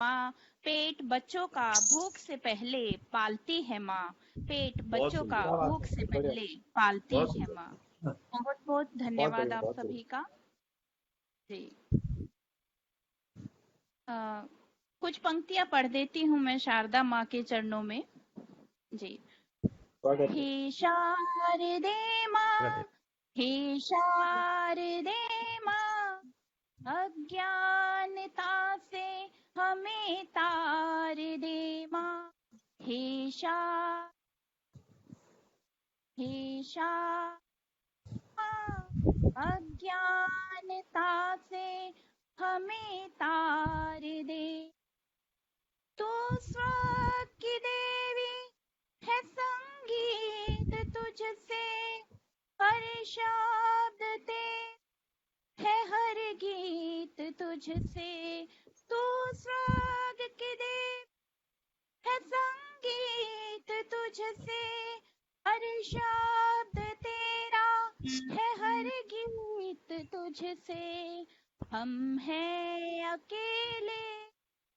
माँ पेट बच्चों का भूख से पहले पालती है माँ, पेट बहुत बच्चों का सुंदर। क्या बात भूख है, से बढ़िया। पहले पालती बहुत है सुंदर। माँ। बहुत बहुत बहुत धन्यवाद बढ़िया, आप बहुत सभी बढ़िया। का। जी। अ, कुछ पंक्तियां पढ़ देती हूँ मैं शारदा माँ के चरणों में। जी। स्वागत है। हे शारदे माँ, हे शारदे माँ, अज्ञानता से हमें तार दे माँ। हे शा हे शा अज्ञानता से हमें तार दे। तू स्वर्ग की देवी है, संगीत तुझसे हर शब्द ते है, हर गीत तुझसे। तू स्वर्ग की देवी है, संगीत तुझसे हर शब्द तेरा है, हर गीत तुझसे। हम हैं अकेले,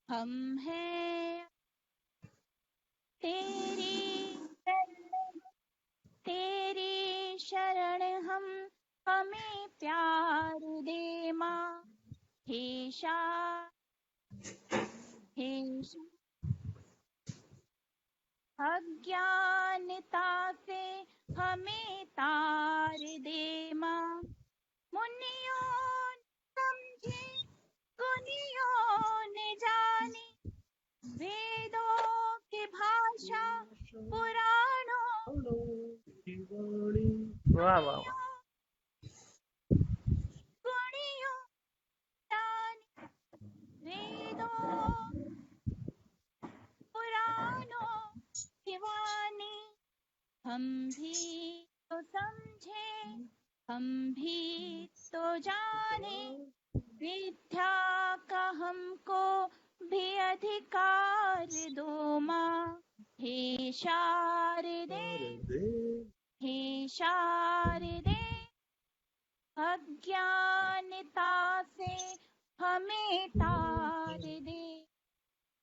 हम हैं तेरी शरण, तेरी शरण हम, हमें प्यार दे माँ। हे शा हे शा अज्ञानता से हमें तार दे माँ। मुनियों ने समझे, गुनियों ने जानी, वेदों की भाषा पुराणों वाह वाह वाह। गुणियों जानी, वेदों पुराणों की वाणी। हम भी तो समझे, हम भी तो जाने, विद्या का हमको भी अधिकार दो माँ। हे शारदे, हे शारदे, अज्ञानता से हमें तार दे।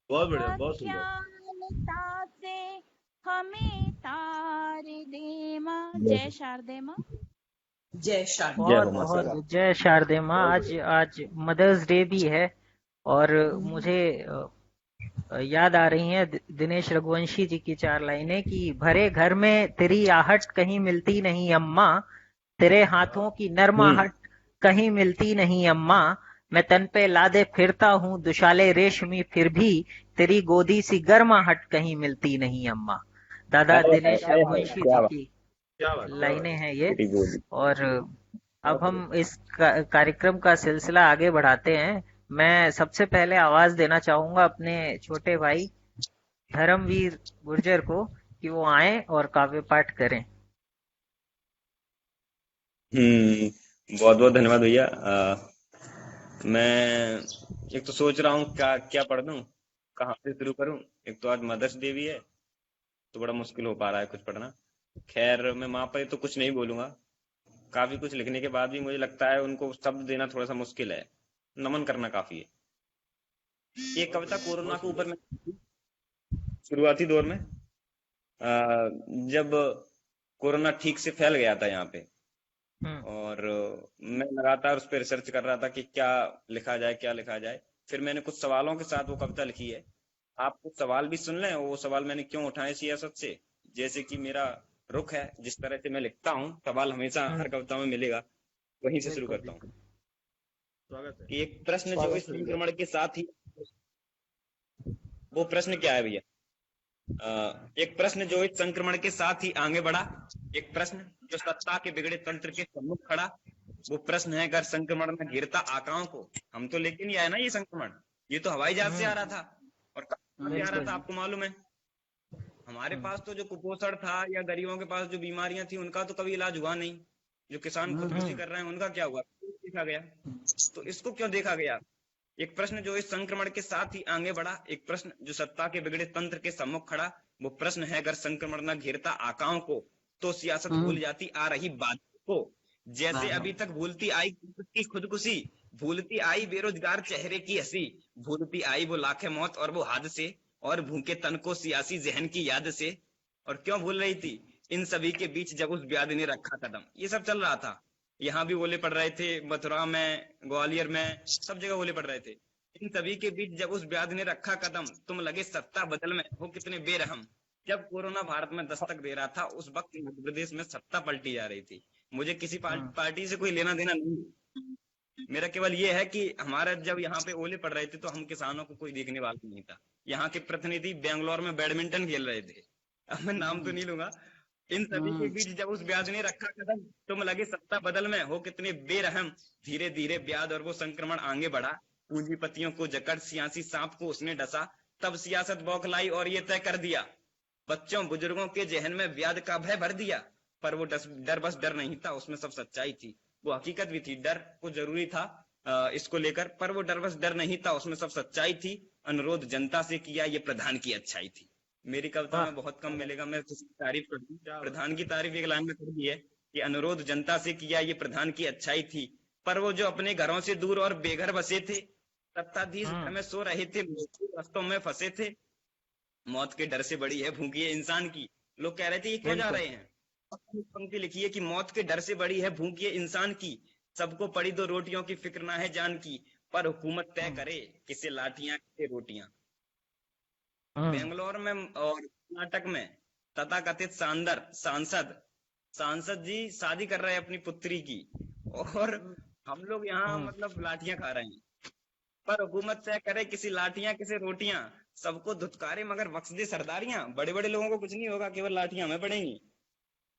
बहुत बढ़िया, बहुत सुंदर। अज्ञानता से हमें तार दे माँ। जय शारदे माँ। जय शारदा। बहुत माँ बहुत शारदा। जय शारदे माँ। बहुत आज बढ़िया। आज मदर्स डे भी है और मुझे याद आ रही हैं दिनेश रघुवंशी जी की 4 लाइनें कि भरे घर में तेरी आहट कहीं मिलती नहीं अम्मा, तेरे हाथों की नरमाहट कहीं मिलती नहीं अम्मा, मैं तन पे लादे फिरता हूँ दुशाले रेशमी फिर भी तेरी गोदी सी गर्माहट कहीं मिलती नहीं अम्मा। दादा दिनेश रघुवंशी जी की क्या बात, क्या लाइनें बात। हैं ये। और अब हम इस कार्यक्रम का सिलसिला आगे बढ़ाते हैं। मैं सबसे पहले आवाज देना चाहूंगा अपने छोटे भाई धर्मवीर गुर्जर को कि वो आए और काव्य पाठ करें। बहुत बहुत धन्यवाद भैया। मैं एक तो सोच रहा हूँ क्या क्या पढ़ दूं, कहाँ से शुरू करूं। एक तो आज मदर्स डे भी है तो बड़ा मुश्किल हो पा रहा है कुछ पढ़ना। खैर मैं माँ पर तो कुछ नहीं बोलूंगा। काफी कुछ लिखने के बाद भी मुझे लगता है उनको शब्द देना थोड़ा सा मुश्किल है, नमन करना काफी है। एक कविता कोरोना के ऊपर में शुरुआती दौर में जब कोरोना ठीक से फैल गया था यहाँ पे, और मैं लगातार उस पर रिसर्च कर रहा था कि क्या लिखा जाए क्या लिखा जाए। फिर मैंने कुछ सवालों के साथ वो कविता लिखी है। आप कुछ सवाल भी सुन लें, वो सवाल मैंने क्यों उठाए सियासत से। जैसे कि मेरा रुख है, जिस तरह से मैं लिखता हूँ, सवाल हमेशा हर कविता में मिलेगा, वहीं से शुरू बिल्कुल करता हूँ। बिल्कुल। स्वागत है। कि एक प्रश्न जो इस स्वागत है भैया। संक्रमण के साथ ही, वो प्रश्न क्या है भैया? एक प्रश्न जो इस संक्रमण के साथ ही आगे बढ़ा, एक प्रश्न जो सत्ता के बिगड़े तंत्र के सम्मुख खड़ा, वो प्रश्न है अगर संक्रमण में घिरता आकाओं को। हम तो लेके नहीं आए ना ये संक्रमण, ये तो हवाई जहाज से आ रहा था। और कहाँ से आ रहा बिल्कुल था आपको मालूम है? हमारे पास तो जो कुपोषण था या गरीबों के पास जो बीमारियां थी उनका तो कभी इलाज हुआ नहीं। जो किसान खुदकुशी कर रहे हैं उनका क्या हुआ, देखा गया। तो इसको क्यों देखा गया? एक प्रश्न जो इस संक्रमण के साथ ही आगे बढ़ा, एक प्रश्न जो सत्ता के बिगड़े तंत्र के सम्मुख खड़ा, वो प्रश्न है अगर संक्रमण न घेरता आकाओं को तो सियासत भूल जाती आ रही बात को। जैसे अभी तक भूलती आई की खुदकुशी, भूलती आई बेरोजगार चेहरे की हंसी, भूलती आई वो लाखे मौत और वो हादसे, और भूखे तन को सियासी जहन की याद से। और क्यों भूल रही थी? इन सभी के बीच जब उस व्याधि ने रखा कदम। ये सब चल रहा था, यहाँ भी ओले पड़ रहे थे, मथुरा में, ग्वालियर में, सब जगह ओले पड़ रहे थे। इन सभी के बीच जब उस व्याधि ने रखा कदम, तुम लगे सत्ता बदल में हो कितने बेरहम। जब कोरोना भारत में दस्तक दे रहा था, उस वक्त मध्य प्रदेश में सत्ता पलटी जा रही थी। मुझे किसी पार्टी से कोई लेना देना नहीं। मेरा केवल ये है कि हमारा जब यहाँ पे ओले पड़ रहे थे तो हम किसानों को कोई देखने वाला नहीं था। यहाँ के प्रतिनिधि बेंगलोर में बैडमिंटन खेल रहे थे, अब मैं नाम तो नहीं लूंगा। इन सभी के बीच जब उस ब्याज ने रखा कदम, तुम लगे सत्ता बदल में हो कितने बेरहम। धीरे धीरे ब्याज और वो संक्रमण आगे बढ़ा, पूंजीपतियों को जकड़ सियासी सांप को उसने डसा। तब सियासत बौखलाई और ये तय कर दिया, बच्चों बुजुर्गों के जहन में ब्याज का भय भर दिया। पर वो डर बस डर नहीं था, उसमें सब सच्चाई थी, वो हकीकत भी थी। डर को जरूरी था इसको लेकर, पर वो डर बस डर नहीं था, उसमें सब सच्चाई थी। अनुरोध जनता से किया, ये प्रधान की अच्छाई थी। मेरी कविता में बहुत कम मिलेगा, मैं किसी की तारीफ कर दूं। प्रधान की तारीफ एक लाइन में कर दी है कि अनुरोध जनता से किया, ये प्रधान की अच्छाई थी। पर वो जो अपने घरों से दूर और बेघर बसे थे, सत्ताधीश घर में सो रहे थे, रस्तों में फंसे थे। मौत के डर से बड़ी है भूख ये इंसान की। लोग कह रहे थे ये क्यों जा रहे हैं? पंक्ति लिखी है कि मौत के डर से बड़ी है भूख ये इंसान की, सबको पड़ी दो रोटियों की फिक्र ना है जान की, पर हुकूमत तय करे किसे लाठियां किसे रोटियां। बेंगलोर में और कर्नाटक में तथाकथित सांसद जी शादी कर रहे हैं अपनी पुत्री की, और हम लोग यहाँ मतलब लाठियां खा रहे हैं। पर हुकूमत तय करे किसी लाठियां किसी रोटियां, सबको धुतकारे मगर बख्श दे सरदारियां। बड़े बड़े लोगों को कुछ नहीं होगा, केवल लाठियां हमें पड़ेंगी।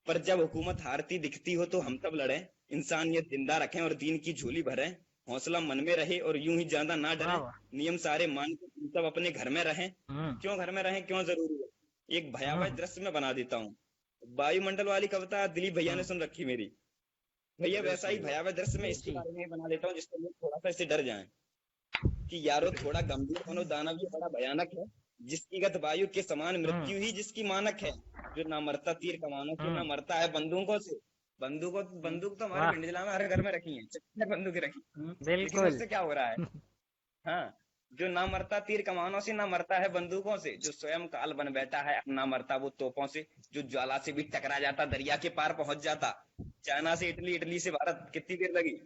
पर जब हुकूमत हारती दिखती हो तो हम सब लड़े, इंसानियत जिंदा रखें और दीन की झोली भरें। हौसला मन में रहे और यूं ही ज्यादा ना डरे, नियम सारे मान के सब अपने घर में रहें। क्यों घर में रहें, क्यों जरूरी है? एक भयावह दृश्य में बना देता हूँ। वायुमंडल वाली कविता दिलीप भैया ने सुन रखी मेरी, भैया वैसा ही भयावह दृश्य में इसके बारे में बना देता हूँ जिससे लोग थोड़ा सा इससे डर जाएं कि यारो थोड़ा गंभीर बनो, दानव ये बड़ा भयानक है, जिसकी गत वायु के समान मृत्यु ही जिसकी मानक है, जो ना मरता तीर कमानों से ना मरता है बंदूकों से। बंदूक तो हमारे भिंड जिला में हर घर में रखी है, बंदूकें रखी, लेकिन उससे क्या हो रहा है? हाँ, जो ना मरता तीर कमानों से ना मरता है बंदूकों से, जो स्वयं काल बन बैठा है ना मरता वो तोपों से, जो ज्वाला से भी टकरा जाता दरिया के पार पहुंच जाता। चाइना से इटली, इटली से भारत कितनी देर लगी?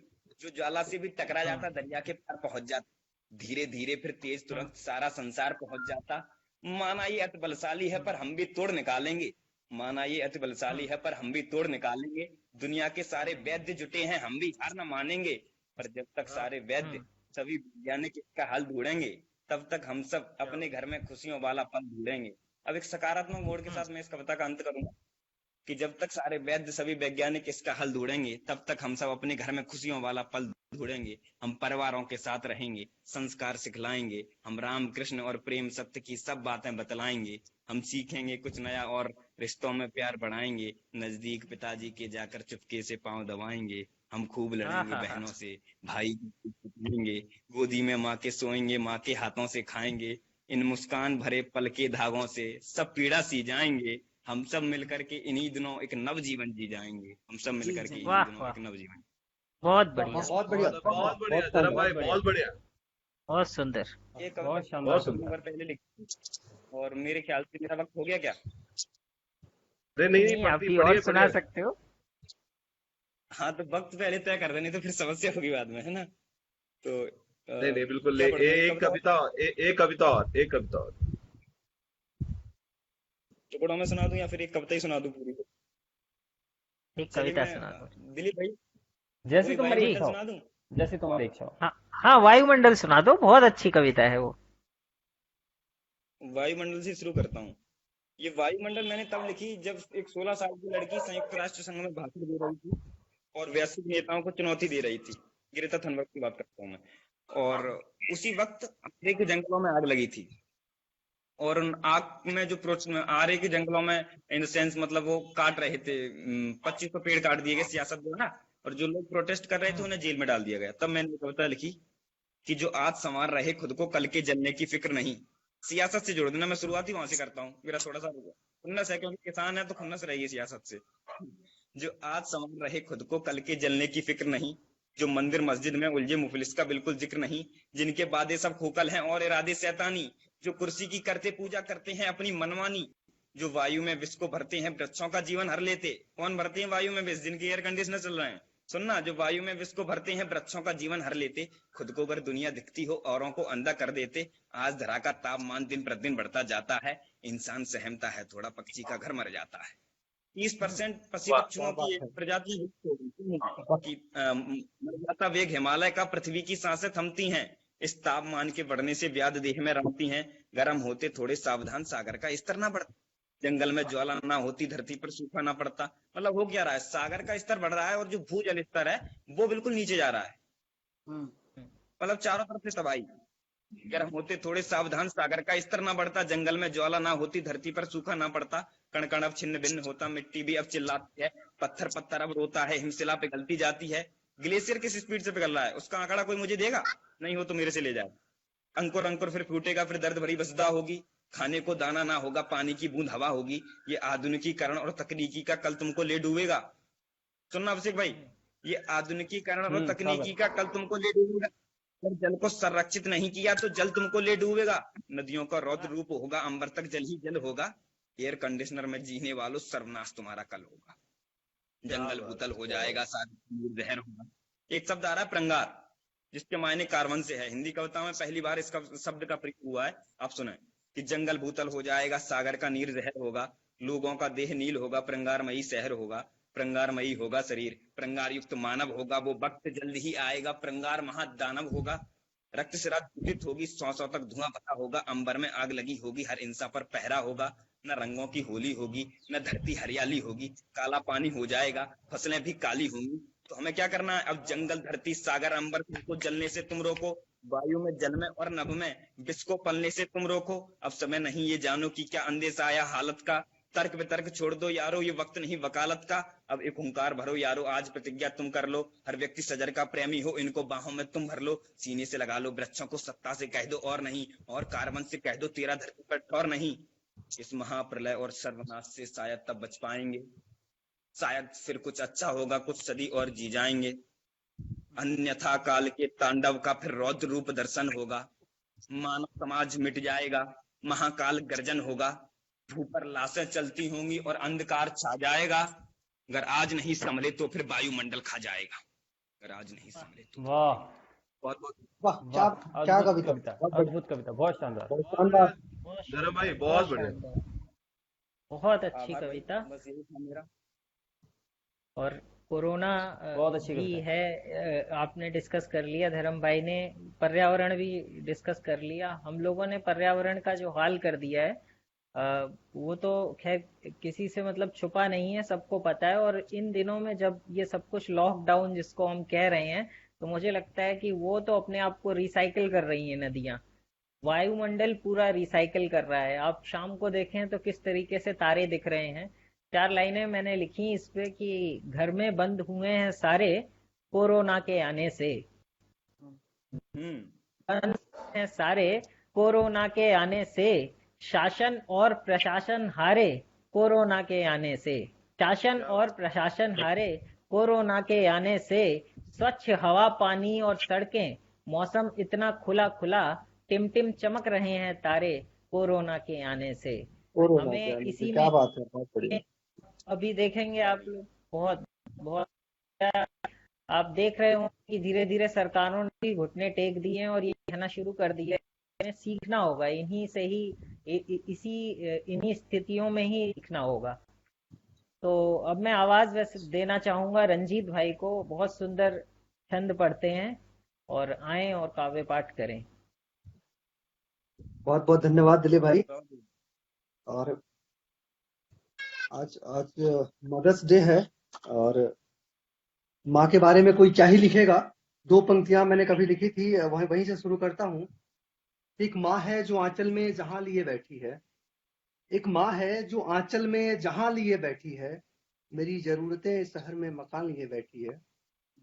जो ज्वाला से भी टकरा जाता दरिया के पार पहुंच जाता, धीरे धीरे फिर तेज तुरंत सारा संसार पहुंच जाता। माना ये अति बलशाली है पर हम भी तोड़ निकालेंगे, माना ये अति बलशाली है पर हम भी तोड़ निकालेंगे। दुनिया के सारे वैद्य जुटे हैं, हम भी हार न मानेंगे, पर जब तक सारे वैद्य सभी वैज्ञानिक इसका हल ढूंढेंगे, तब तक हम सब अपने घर में खुशियों वाला पल ढूंढेंगे। अब एक सकारात्मक मोड़ के साथ मैं इस कविता का अंत करूंगा कि जब तक सारे वैद्य सभी वैज्ञानिक इसका हल ढूंढेंगे, तब तक हम सब अपने घर में खुशियों वाला पल ढूंढेंगे। हम परिवारों के साथ रहेंगे, संस्कार सिखलाएंगे, हम राम कृष्ण और प्रेम सत्य की सब बातें बतलाएंगे। हम सीखेंगे कुछ नया और रिश्तों में प्यार बढ़ाएंगे, नजदीक पिताजी के जाकर चुपके से पांव दबाएंगे। हम खूब लड़ेंगे बहनों से, भाई लेंगे, गोदी में माँ के सोएंगे, माँ के हाथों से खाएंगे। इन मुस्कान भरे पल के धागों से सब पीड़ा सी जाएंगे। हम सब मिलकर के इन्हीं दिनों एक नव जीवन जी जाएंगे। हम सब मिलकर के इन्हीं दिनों एक नव जीवन। बहुत बढ़िया, बहुत बढ़िया धर्म भाई, बहुत बढ़िया, बहुत सुंदर, एक कविता पहले लिखी और मेरे ख्याल से मेरा वक्त हो गया क्या? नहीं, आप भी और सुना सकते हो। हाँ, तो वक्त पहले तय कर देने तो फिर समस्या होगी बाद में, है ना? तो नहीं बिल्कुल, एक कविता और टुकड़ों में सुना दूं या फिर एक कविता ही सुना दूं पूरी? एक कविता सुना दो दिलीप भाई, जैसे तुम्हारी इच्छा सुना दूं? जैसे तुम्हारी इच्छा हो। हाँ, वायुमंडल सुना दो, बहुत अच्छी कविता है वो। वायुमंडल से शुरू करता हूँ। ये वायुमंडल मैंने तब लिखी जब एक 16 साल की लड़की संयुक्त राष्ट्र संघ में भाषण दे रही थी और वैश्विक नेताओं को चुनौती दे रही थी। ग्रेटा थनबर्ग की बात करता हूँ मैं। और उसी वक्त आरे के जंगलों में आग लगी थी, और उन आग में जो आरे के जंगलों में इन सेंस मतलब वो काट रहे थे, 2500 पेड़ काट दिए गए सियासत जो है ना, और जो लोग प्रोटेस्ट कर रहे थे उन्हें जेल में डाल दिया गया। तब मैंने कविता लिखी कि जो आज संवार रहे खुद को कल के जलने की फिक्र नहीं। सियासत से जोड़ देना, मैं शुरुआत ही वहां से करता हूँ, मेरा थोड़ा सा खुन्नस है क्योंकि किसान है तो खुन्नस रही है सियासत से। जो आज संवार रहे खुद को कल के जलने की फिक्र नहीं, जो मंदिर मस्जिद में उलझे मुफलिस का बिल्कुल जिक्र नहीं, जिनके बादे सब खोखल हैं और इरादे शैतानी, जो कुर्सी की करते पूजा करते हैं अपनी मनमानी, जो वायु में विष को भरते हैं वृक्षों का जीवन हर लेते। कौन भरते हैं वायु में विष? जिनके एयर कंडीशनर चल रहे हैं। सुनना, जो वायु में विष को भरते हैं वृक्षों का जीवन हर लेते। खुद को अगर दुनिया दिखती हो औरों को अंधा कर देते। आज धरा का तापमान दिन प्रतिदिन बढ़ता जाता है, इंसान सहमता है थोड़ा, पक्षी का घर मर जाता है। 30% पशु पक्षियों की एक प्रजाति मर जाता वेग हिमालय का, पृथ्वी की सांसें थमती हैं। इस तापमान के बढ़ने से व्याध देह में रमती हैं। गर्म होते थोड़े सावधान, सागर का स्तर ना बढ़ता। जंगल में ज्वाला ना होती, धरती पर सूखा ना पड़ता। मतलब हो क्या रहा है, सागर का स्तर बढ़ रहा है और जो भूजल स्तर है वो बिल्कुल नीचे जा रहा है। मतलब चारों तरफ से तबाही। गर्म होते थोड़े सावधान, सागर का स्तर ना बढ़ता। जंगल में ज्वाला ना होती, धरती पर सूखा ना पड़ता। कण कण अब छिन्न भिन्न होता, मिट्टी भी अब चिल्लाती है। पत्थर पत्थर अब रोता है, हिमशिला पिघलती जाती है। ग्लेशियर किस स्पीड से पिघल रहा है उसका आंकड़ा कोई मुझे देगा? नहीं हो तो मेरे से ले जाए। अंकुर अंकुर फिर फूटेगा, फिर दर्द भरी बसदा होगी। खाने को दाना ना होगा, पानी की बूंद हवा होगी। ये आधुनिकीकरण और तकनीकी का कल तुमको ले डूबेगा। सुनना अभिषेक भाई, ये आधुनिकीकरण और तकनीकी का कल तुमको ले डूबेगा। अगर जल को संरक्षित नहीं किया तो जल तुमको ले डूबेगा। नदियों का रौद्र रूप होगा, अंबर तक जल ही जल होगा। एयर कंडीशनर में जीने वालों, सर्वनाश तुम्हारा कल होगा। जंगल भूतल हो जाएगा, जहर होगा। एक शब्द आ रहा है प्रंगार, जिसके मायने कार्बन से है। हिंदी कविता में पहली बार इसका शब्द का प्रयोग हुआ है। आप सुने कि जंगल भूतल हो जाएगा, सागर का नीर जहर होगा, लोगों का देह नील होगा, प्रंगारमयी शहर होगा, प्रंगारमयी होगा शरीर, प्रंगार युक्त मानव होगा। वो वक्त जल्द ही आएगा, प्रंगार महादानव होगा। रक्त सिरा दूषित होगी, 100 तक धुआं भरा होगा। अंबर में आग लगी होगी, हर इंसान पर पहरा होगा। न रंगों की होली होगी, न धरती हरियाली होगी। काला पानी हो जाएगा, फसलें भी काली होंगी। तो हमें क्या करना है अब? जंगल, धरती, सागर, अंबर को जलने से तुम रोको। वायु में, जल में और नभ में विष को पलने से तुम रोको। अब समय नहीं ये जानो कि क्या अंदेशा आया हालत का। तर्क वितर्क छोड़ दो यारो, ये वक्त नहीं वकालत का। अब एक हुंकार भरो यारो, आज प्रतिज्ञा तुम कर लो। हर व्यक्ति सजर का प्रेमी हो, इनको बाहों में तुम भर लो। सीने से लगा लो वृक्षों को, सत्ता से कह दो और नहीं। और कार्बन से कह दो तेरा धरती पर ठौर नहीं। इस महाप्रलय और सर्वनाश से शायद तब बच पाएंगे। शायद फिर कुछ अच्छा होगा, कुछ सदी और जी जाएंगे। अन्यथा काल के तांडव का फिर रौद्र रूप दर्शन होगा। मानव समाज मिट जाएगा, महाकाल गर्जन होगा। भू पर लाशें चलती होंगी और अंधकार छा जाएगा। अगर आज नहीं संभले तो फिर वायुमंडल खा जाएगा। अगर आज नहीं संभले तो। वाह बहुत बहुत वाह, वाह, क्या अद्भुत कविता, अद्भुत कविता, बहुत शानदार। बहुत शानदार। धर्म भाई बहुत बढ़िया। शानदार, बहुत अच्छी आभार भाई, कविता। बस यही था मेरा। और कोरोना बहुत अच्छी भी कविता। है, आपने डिस्कस कर लिया, धर्म भाई ने पर्यावरण भी डिस्कस कर लिया। हम लोगों ने पर्यावरण का जो हाल कर दिया है, वो तो खैर किसी से मतलब छुपा नहीं है, सबको पता है। और इन दिनों में जब ये सब कुछ लॉकडाउन जिसको हम कह रहे हैं, तो मुझे लगता है कि वो तो अपने आप को रिसाइकिल कर रही हैं नदियां। वायुमंडल पूरा रिसाइकिल कर रहा है। आप शाम को देखें तो किस तरीके से तारे दिख रहे हैं। 4 लाइनें मैंने लिखी इस पे कि घर में बंद हुए हैं सारे कोरोना के आने से। बंद हैं सारे कोरोना के आने से। शासन और प्रशासन हारे कोरोना के आने से। शासन और प्रशासन हारे कोरोना के आने से। स्वच्छ हवा, पानी और सड़कें, मौसम इतना खुला खुला, टिमटिम चमक रहे हैं तारे कोरोना के आने से। कोरोना हमें के आने से, इसी क्या में बात है, बहुत बढ़िया। अभी देखेंगे आप लोग, बहुत बहुत आप देख रहे हो कि धीरे धीरे सरकारों ने भी घुटने टेक दिए हैं और ये कहना शुरू कर दिया है हमें सीखना होगा इन्हीं से ही, इन्हीं स्थितियों में ही सीखना होगा। तो अब मैं आवाज वैसे देना चाहूंगा रंजीत भाई को। बहुत सुंदर छंद पढ़ते हैं और आए और काव्य पाठ करें। बहुत बहुत धन्यवाद दिलीप भाई। और आज आज मदर्स डे है और माँ के बारे में कोई क्या ही लिखेगा। 2 पंक्तियां मैंने कभी लिखी थी, वहीं से शुरू करता हूँ। एक माँ है जो आंचल में जहां लिए बैठी है। एक माँ है जो आंचल में जहां लिए बैठी है। मेरी जरूरतें इस शहर में मकान लिए बैठी है।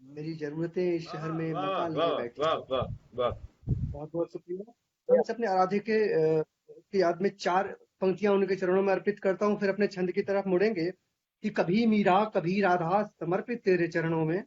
मेरी जरूरतें इस शहर में वाह मकान लिए वाह बैठी वाह है। वाह वाह। बहुत बहुत शुक्रिया। मैं अपने आराध्य की याद में 4 पंक्तियां उनके चरणों में अर्पित करता हूँ, फिर अपने छंद की तरफ मुड़ेंगे कि कभी मीरा कभी राधा समर्पित तेरे चरणों में।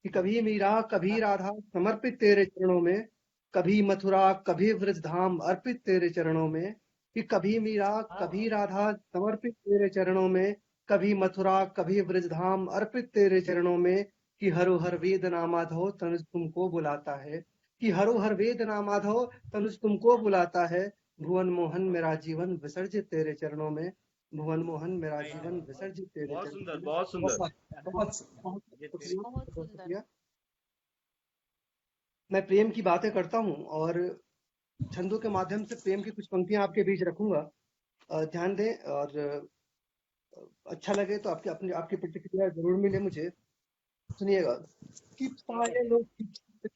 कि कभी मीरा कभी राधा समर्पित तेरे चरणों में, कभी मथुरा कभी व्रजधाम अर्पित तेरे चरणों में, कि कभी मीरा कभी राधा समर्पित तेरे चरणों में, कभी मथुरा कभी व्रजधाम अर्पित तेरे चरणों में, कि हरो हर वेद नामाधो तनुज तुमको बुलाता है, कि हरो हर वेद नामाधो तनुज तुमको बुलाता है, भुवन मोहन मेरा जीवन विसर्जित तेरे चरणों में, भुवन मोहन मेरा जीवन विसर्जित तेरे बहुत चरणों सुंदर में। बहुत सुंदर। बहुत शुक्रिया, बहुत बहुत सुंदर। शुक्रिया। मैं प्रेम की बातें करता हूँ और छंदों के माध्यम से प्रेम की कुछ पंक्तियां आपके बीच रखूंगा। ध्यान दें और अच्छा लगे तो आपकी प्रतिक्रिया जरूर मिले मुझे। सुनिएगा कि पायलों की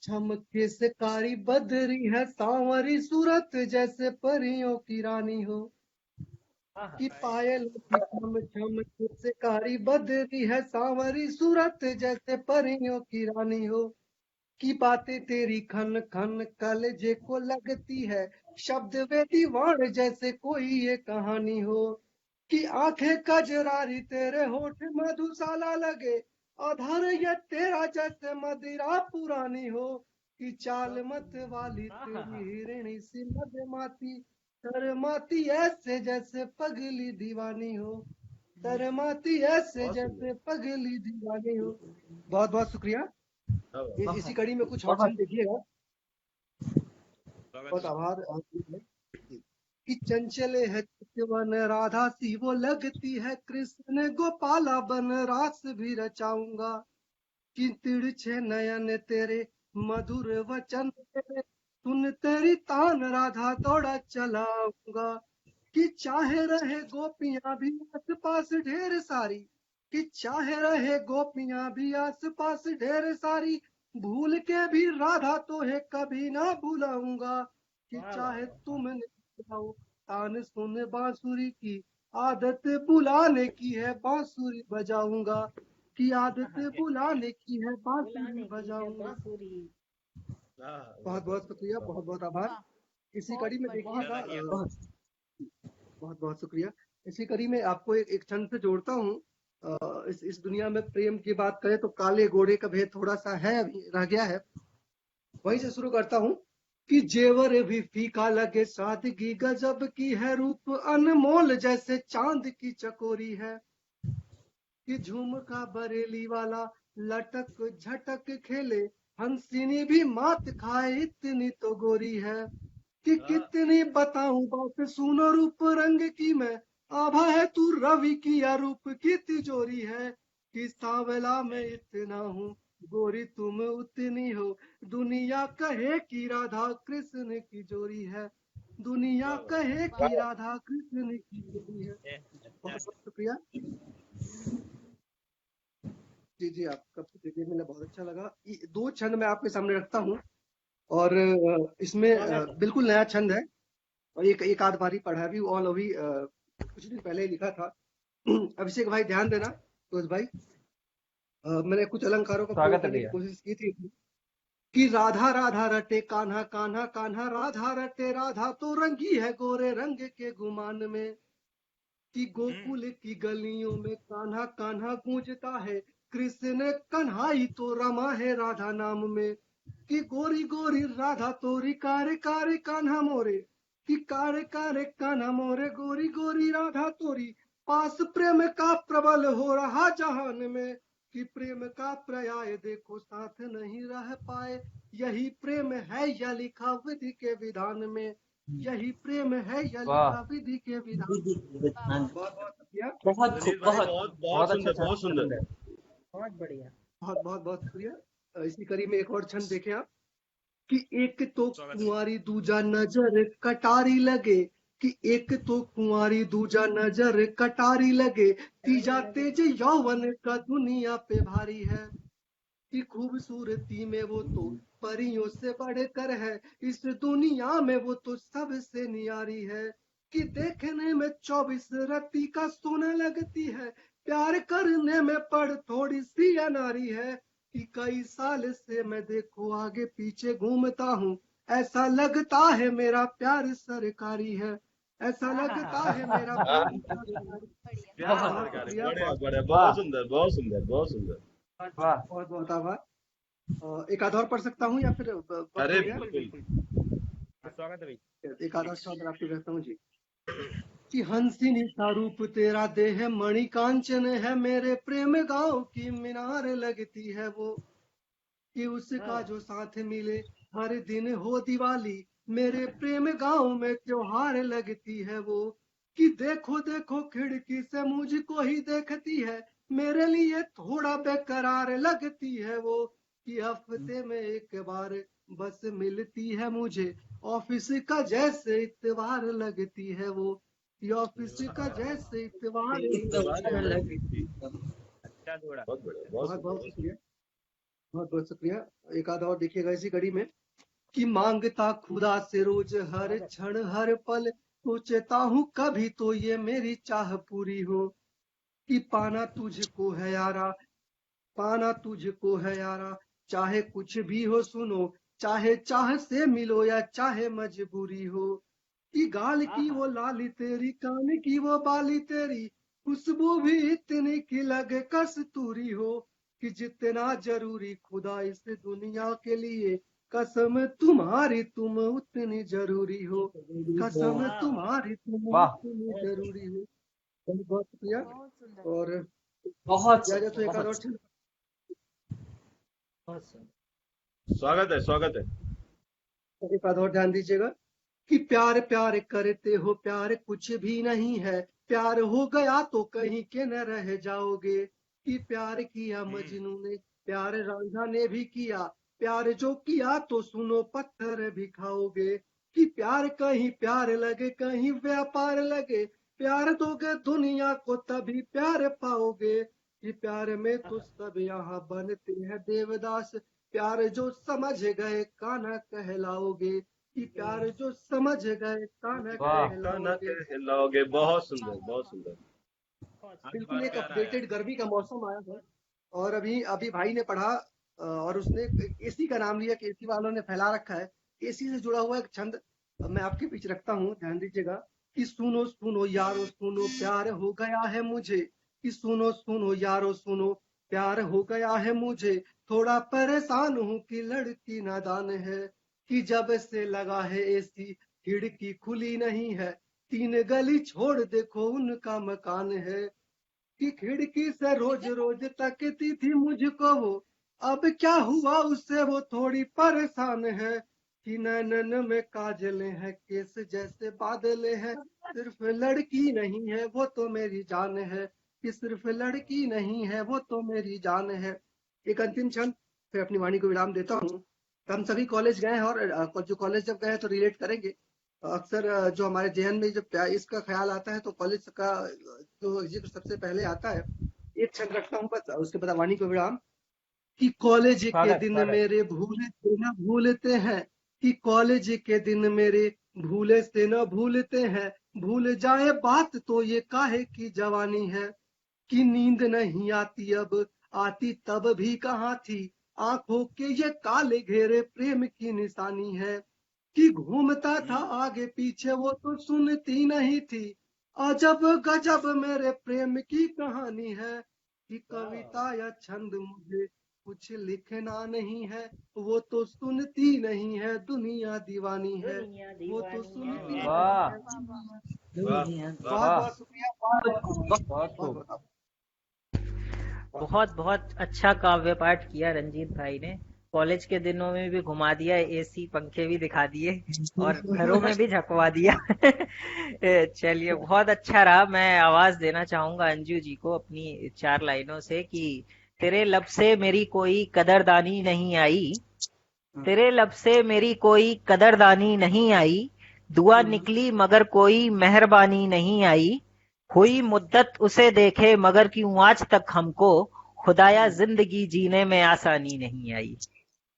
चमके से कारी बदरी है, सांवरी सूरत जैसे परियों की रानी हो, कि पायलों की चमके से कारी बदरी है, सांवरी सूरत जैसे परियों की रानी हो, की बातें तेरी खन खन कलेजे को लगती है, शब्द वे दीवार जैसे कोई ये कहानी हो, कि आंखें कजरारी तेरे होठ मधुशाला लगे, आधार ये तेरा जैसे मदिरा पुरानी हो, कि चाल मत वाली तेरी हिरणी सी मदमाती, शर्माती ऐसे जैसे पगली दीवानी हो, शर्माती ऐसे बहुत सुंदर। जैसे पगली दीवानी हो। बहुत बहुत शुक्रिया। इसी कड़ी में कुछ और छंद देखिएगा। बहुत आभार कि चंचले है चितवन राधा सी वो लगती है, कृष्ण गोपाला बन रास भी रचाऊंगा, कि तिरछे नयन तेरे मधुर वचन तेरे, सुन तेरी तान राधा दौड़ा चलाऊंगा, कि चाहे रहे गोपियां भी आस पास ढेर सारी, कि चाहे रहे गोपियां भी आस पास ढेर सारी, भूल के भी राधा तो है कभी ना भूलाऊंगा, कि चाहे तुमने बुलाओ तान सुन बांसुरी की, आदत बुलाने की है बांसुरी बजाऊंगा, की आदत बुलाने की है बांसुरी बजाऊंगा। बहुत बहुत शुक्रिया, बहुत बहुत आभार। वाह, इसी बहुत कड़ी में बढ़िया। देखिएगा, बहुत बहुत शुक्रिया। इसी कड़ी में आपको एक छंद से जोड़ता हूँ। इस दुनिया में प्रेम की बात करें तो काले गोरे का भेद थोड़ा सा है, अभी रह गया है। वहीं से शुरू करता हूँ कि जेवर भी फीका लगे सादगी गजब की है, रूप अनमोल जैसे चांद की चकोरी है, कि झुमका बरेली वाला लटक झटक खेले, हंसिनी भी मात खाए इतनी तो गोरी है, कि कितनी बताऊं बात सुनो रूप रंग की मैं, आभा है तू रवि की या रूप की तिजोरी है, कि सांवला मैं इतना हूँ गोरी तुम उतनी हो, दुनिया कहे कि राधा कृष्ण की जोड़ी है, दुनिया कहे कि राधा कृष्ण की जोड़ी है। बहुत बहुत शुक्रिया जी। जी आपका प्रतिक्रिया मिला, बहुत अच्छा लगा। दो छंद मैं आपके सामने रखता हूँ और इसमें बिल्कुल नया छंद है और एक आध बारी पढ़ा भी और अभी कुछ दिन पहले ही लिखा था। अभिषेक भाई ध्यान देना, तो भाई मैंने कुछ अलंकारों का प्रयोग करने की कोशिश की थी कि राधा राधा रटे कान्हा कान्हा कान्हा राधा रटे, राधा तो रंगी है गोरे रंग के गुमान में, कि गोकुल की गलियों में कान्हा कान्हा गूंजता है, कृष्ण कन्हाई तो रमा है राधा नाम में, कि गोरी गोरी राधा तोरी कारे कारे कान्हा मोरे, कि कारे कारे कान्हा मोरे गोरी गोरी राधा तोरी, पास प्रेम का प्रबल हो रहा जहान में, कि प्रेम का पर्याय देखो साथ नहीं रह पाए, यही प्रेम है या लिखा विधि के विधान में, यही प्रेम है या लिखा विधि के विधान। बहुत बहुत शुक्रिया, बहुत सुनील खूब, भाई बहुत बहुत बहुत सुंदर बहुत सुंदर। बहुत बढ़िया। बहुत बहुत बहुत शुक्रिया। इसी कड़ी में एक और छंद देखें आप कि एक तो कुंवारी दूजा नजर कटारी लगे, कि एक तो कुंवारी दूजा नजर कटारी लगे, तीजा तेज यौवन का दुनिया पे भारी है, कि खूबसूरती में वो तो परियों से बढ़कर है, इस दुनिया में वो तो सबसे न्यारी है, कि देखने में 24 रत्ती का सोना लगती है, प्यार करने में पड़ थोड़ी सी अनारी है, कि कई साल से मैं देखो आगे पीछे घूमता हूँ, ऐसा लगता है मेरा प्यार सरकारी है, ऐसा लगता है मेरा प्यार सरकारी। प्यार बहुत सरकार है, शुक्रिया, बढ़िया बढ़िया, बहुत सुंदर बहुत सुंदर बहुत सुंदर। बहुत बहुत आभार। एक आधा और पढ़ सकता हूँ या फिर वक्त अरे हो गया? बिल्कुल स्वागत है भाई। एक आधा शब्द आपके कहता हूँ जी कि हंसिनी सा रूप तेरा देह मणि कांचन है, मेरे प्रेम गाँव की मीनार लगती है वो, कि उसका जो साथ मिले हर दिन हो दिवाली, मेरे प्रेम गाँव में त्योहार लगती है वो, कि देखो देखो खिड़की से मुझको ही देखती है, मेरे लिए थोड़ा बेकरार लगती है वो, कि हफ्ते में एक बार बस मिलती है मुझे, ऑफिस का जैसे इतवार लगती है वो, कि ऑफिस का जैसे इतवार इतवार लगती है। अच्छा जोड़ा। बहुत बढ़िया बहुत बहुत बहुत शुक्रिया, बहुत बहुत शुक्रिया। एक आधा और देखिएगा इसी कड़ी में कि मांगता खुदा से रोज हर क्षण हर पल, सोचता हूँ कभी तो ये मेरी चाह पूरी हो, कि पाना तुझको है यारा, पाना तुझको है यारा, चाहे कुछ भी हो सुनो, चाहे चाह से मिलो या चाहे मजबूरी हो, कि गाल की वो लाली तेरी, कान की वो बाली तेरी, खुशबू भी इतनी की लगे कस्तूरी हो, कि जितना जरूरी खुदा इस दुनिया के लिए, कसम तुम्हारी तुम उतनी जरूरी हो, कसम तुम्हारी तुम वाह। उतनी जरूरी हो। बहुत बहुत शुक्रिया। बहुत सुंदर। और बहुत या तो एक आध और सुंदर। बहुत सुंदर। स्वागत है एक आध और ध्यान दीजिएगा कि प्यार प्यार करते हो, प्यार कुछ भी नहीं है, प्यार हो गया तो कहीं के न रह जाओगे, कि प्यार किया मजनू ने, प्यार रांझा ने भी किया, प्यार जो किया तो सुनो पत्थर भी खाओगे, कि प्यार कहीं प्यार लगे कहीं व्यापार लगे, प्यार दोगे दुनिया को तभी प्यार पाओगे, कि प्यार में तो सब यहाँ बनते हैं देवदास, प्यार जो समझ गए कान्हा कहलाओगे, कि प्यार जो समझ गए कान्हा वाह। कान्हा कहलाओगे। कहलाओगे। बहुत सुंदर बहुत सुंदर। बिल्कुल एक अपडेटेड गर्मी का मौसम आया है और अभी अभी भाई ने पढ़ा और उसने एसी का नाम लिया कि एसी वालों ने फैला रखा है, एसी से जुड़ा हुआ एक छंद मैं आपके बीच रखता हूँ, ध्यान दीजिएगा कि सुनो सुनो यारो सुनो प्यार हो गया है मुझे, कि सुनो सुनो यारो सुनो प्यार हो गया है मुझे, थोड़ा परेशान हूँ कि लड़की नादान है, कि जब से लगा है एसी खिड़की खुली नहीं है, 3 गली छोड़ देखो उनका मकान है, कि खिड़की से रोज रोज तकती थी मुझको वो, अब क्या हुआ उससे वो थोड़ी परेशान है, कि नैनन में काजल है केस जैसे बादल है, सिर्फ लड़की नहीं है वो तो मेरी जान है, कि सिर्फ लड़की नहीं है वो तो मेरी जान है। एक अंतिम क्षण फिर अपनी वाणी को विराम देता हूँ। हम सभी कॉलेज गए हैं और जो कॉलेज जब गए तो रिलेट करेंगे, अक्सर जो हमारे जहन में जब इसका ख्याल आता है तो कॉलेज का जो जिक्र सबसे पहले आता है। एक क्षण रखता हूँ बस, उसके बाद वाणी को विराम, कि कॉलेज के स्वागत, दिन स्वागत। मेरे भूले से न भूलते हैं, कि कॉलेज के दिन मेरे भूले से न भूलते हैं, भूल जाए बात तो ये काहे की जवानी है, कि नींद नहीं आती अब आती तब भी कहाँ थी, आंखों के ये काले घेरे प्रेम की निशानी है, कि घूमता था आगे पीछे वो तो सुनती नहीं थी, अजब गजब मेरे प्रेम की कहानी है, कि कविता या छंद मुझे कुछ लिखना नहीं है, वो तो सुनती नहीं है दुनिया दीवानी है, वो तो सुनती नहीं वाह। है वाह वाह। बहुत वाह। बहुत शुक्रिया, बहुत बहुत बहुत खूब। बहुत बहुत बहुत अच्छा काव्य पाठ किया रंजीत भाई ने। कॉलेज के दिनों में भी घुमा दिया, एसी पंखे भी दिखा दिए और घरों में भी झकवा दिया। चलिए बहुत अच्छा रहा। मैं आवाज देना चाहूंगा अंजू जी को अपनी 4 लाइनों से कि तेरे लब से मेरी कोई कदरदानी नहीं आई, तेरे लब से मेरी कोई कदरदानी नहीं आई, दुआ निकली मगर कोई मेहरबानी नहीं आई, हुई मुद्दत उसे देखे मगर क्यों आज तक हमको खुदाया जिंदगी जीने में आसानी नहीं आई।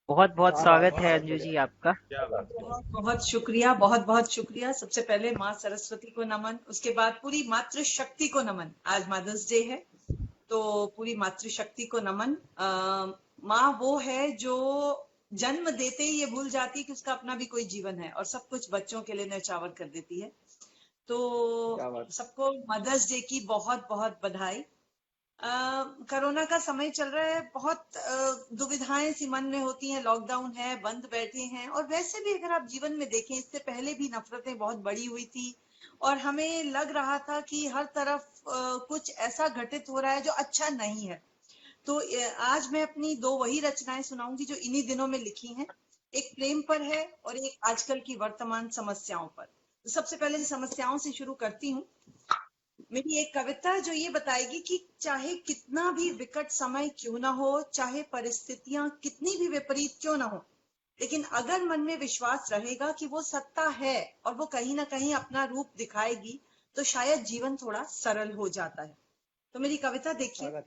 बहुत बहुत स्वागत है अंजू जी आपका। क्या बात है। बहुत बहुत शुक्रिया, बहुत बहुत शुक्रिया। सबसे पहले माँ सरस्वती को नमन, उसके बाद पूरी मातृशक्ति को नमन। आज मदर्स डे है तो पूरी मातृशक्ति को नमन। माँ वो है जो जन्म देते ही ये भूल जाती है कि उसका अपना भी कोई जीवन है और सब कुछ बच्चों के लिए न्यौछावर कर देती है। तो क्या बात। सबको मदर्स डे की बहुत बहुत बधाई। कोरोना का समय चल रहा है, बहुत दुविधाएं सी मन में होती हैं, लॉकडाउन है, बंद बैठे हैं। और वैसे भी अगर आप जीवन में देखें, इससे पहले भी नफरतें बहुत बड़ी हुई थी और हमें लग रहा था कि हर तरफ कुछ ऐसा घटित हो रहा है जो अच्छा नहीं है। तो आज मैं अपनी दो वही रचनाएं सुनाऊंगी जो इन्हीं दिनों में लिखी हैं। एक प्रेम पर है और एक आजकल की वर्तमान समस्याओं पर। तो सबसे पहले समस्याओं से शुरू करती हूँ। मेरी एक कविता जो ये बताएगी कि चाहे कितना भी विकट समय क्यों ना हो, चाहे परिस्थितियां कितनी भी विपरीत क्यों ना हो, लेकिन अगर मन में विश्वास रहेगा कि वो सत्ता है और वो कहीं ना कहीं अपना रूप दिखाएगी, तो शायद जीवन थोड़ा सरल हो जाता है। तो मेरी कविता देखिए।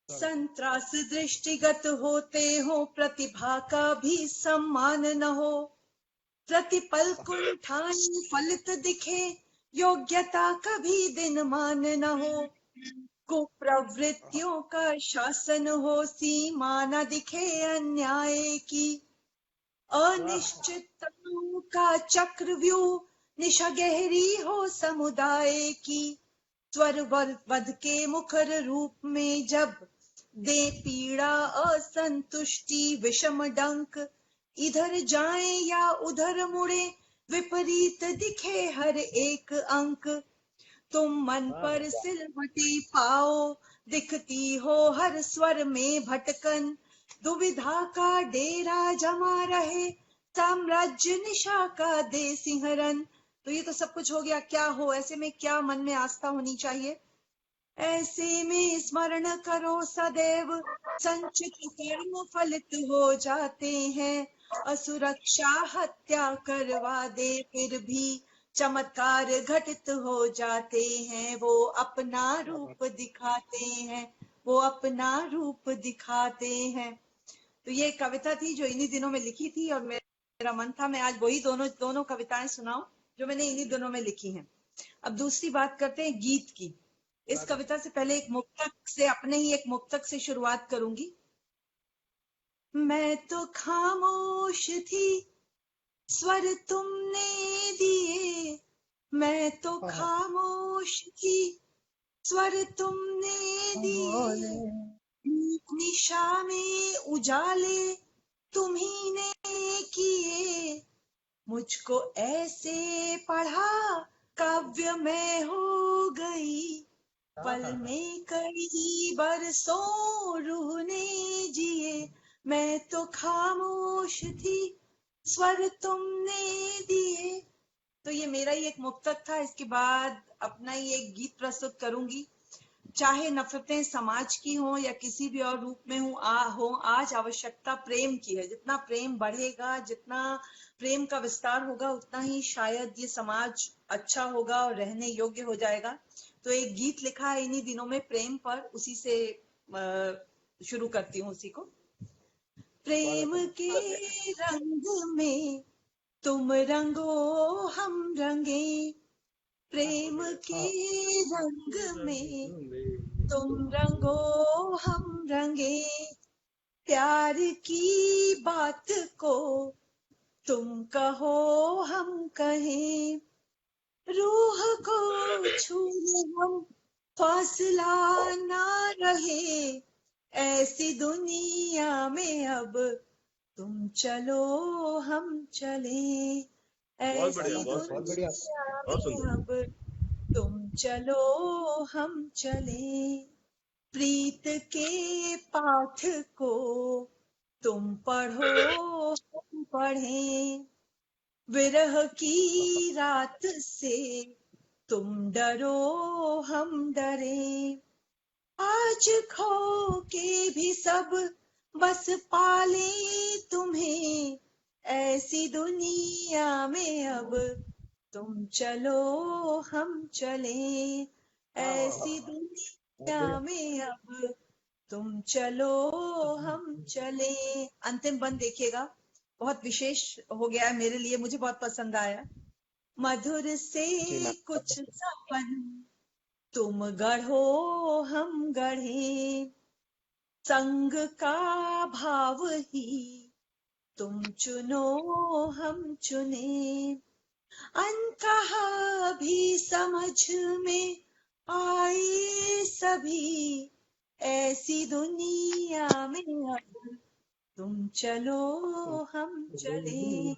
संत्रास दृष्टिगत होते हो, प्रतिभा का भी सम्मान न हो, प्रतिपल कुंठाई फलित दिखे, योग्यता कभी दिन मान न हो, कुप्रवृत्तियों का शासन हो, सीमा न दिखे अन्याय की, अनिश्चितताओं का चक्रव्यूह, निशा गहरी हो समुदाय की, स्वर वध के मुखर रूप में जब दे पीड़ा असंतुष्टि विषम डंक, इधर जाए या उधर मुड़े, विपरीत दिखे हर एक अंक, तुम मन पर सिलवटी पाओ, दिखती हो हर स्वर में भटकन, दुविधा का डेरा जमा रहे, साम्राज्य निशा का दे सिंहरन। तो ये तो सब कुछ हो गया। क्या हो, ऐसे में क्या मन में आस्था होनी चाहिए। ऐसे में स्मरण करो सदैव, संचित कर्म फलित हो जाते हैं, असुरक्षा हत्या करवा दे फिर भी चमत्कार घटित हो जाते हैं, वो अपना रूप दिखाते हैं, वो अपना रूप दिखाते हैं। तो ये कविता थी जो इन्हीं दिनों में लिखी थी और मेरा मन था मैं आज वही दोनों कविताएं सुनाऊं जो मैंने इन्हीं दिनों में लिखी हैं। अब दूसरी बात करते हैं गीत की। इस कविता से पहले एक मुक्तक से, अपने ही एक मुक्तक से शुरुआत करूंगी। मैं तो खामोश थी, स्वर तुमने दिए, मैं तो खामोश थी, स्वर तुमने दिए, निशा में उजाले तुम्ही ने किए, मुझको ऐसे पढ़ा काव्य में हो गई, पल में कई बरसों रूह ने जिए, मैं तो खामोश थी, स्वर तुमने दिए। तो ये मेरा ही एक मुक्तक था। इसके बाद अपना ही एक गीत प्रस्तुत करूंगी। चाहे नफरतें समाज की हो या किसी भी और रूप में हो, आज आवश्यकता प्रेम की है। जितना प्रेम बढ़ेगा, जितना प्रेम का विस्तार होगा, उतना ही शायद ये समाज अच्छा होगा और रहने योग्य हो जाएगा। तो एक गीत लिखा है इन्हीं दिनों में प्रेम पर, उसी से शुरू करती हूँ उसी को। प्रेम के रंग में तुम रंगो हम रंगे, प्रेम के रंग में तुम रंगो हम रंगे, प्यार की बात को तुम कहो हम कहें, रूह को छूने हम फासला ना रहे, ऐसी दुनिया में अब तुम चलो हम चले, ऐसी दुनिया में अब तुम चलो हम चले, प्रीत के पाठ को तुम पढ़ो हम पढ़ें, विरह की रात से तुम डरो हम डरें, आज खो के भी सब बस पाले तुम्हें, ऐसी दुनिया में अब तुम चलो हम चले, ऐसी दुनिया में अब तुम चलो हम चले। अंतिम बंद देखिएगा, बहुत विशेष हो गया है मेरे लिए, मुझे बहुत पसंद आया। मधुर से कुछ सपन तुम गढ़ो हम गढ़े, संग का भाव ही तुम चुनो हम चुने, अनकहा भी समझ में आई सभी ऐसी दुनिया में अब तुम चलो हम चले,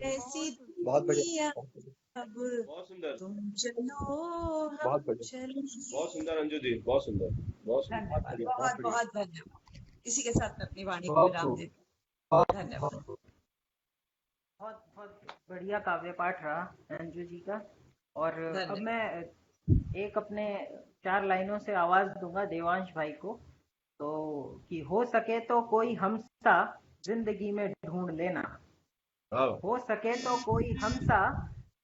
ऐसी बहुत बढ़िया, दुनिया अब बहुत सुंदर, तुम चलो बहुत हम बढ़िया। चले। बहुत सुंदर अंजू जी, बहुत सुंदर, बहुत सुंदर। धन्यवाद, बढ़िया, बहुत बढ़िया। बहुत धन्यवाद। इसी के साथ मैं अपनी वाणी को बहुत विराम खूब, देती बहुत हूँ। धन्यवाद। बहुत बहुत बढ़िया काव्य पाठ रहा अंजू जी का। और अब धन्यवाद। मैं एक अपने 4 लाइनों से आवाज दूंगा देवांश भाई को, तो कि हो सके तो कोई हमसा जिंदगी में ढूंढ लेना, हाँ, हो सके तो कोई हमसा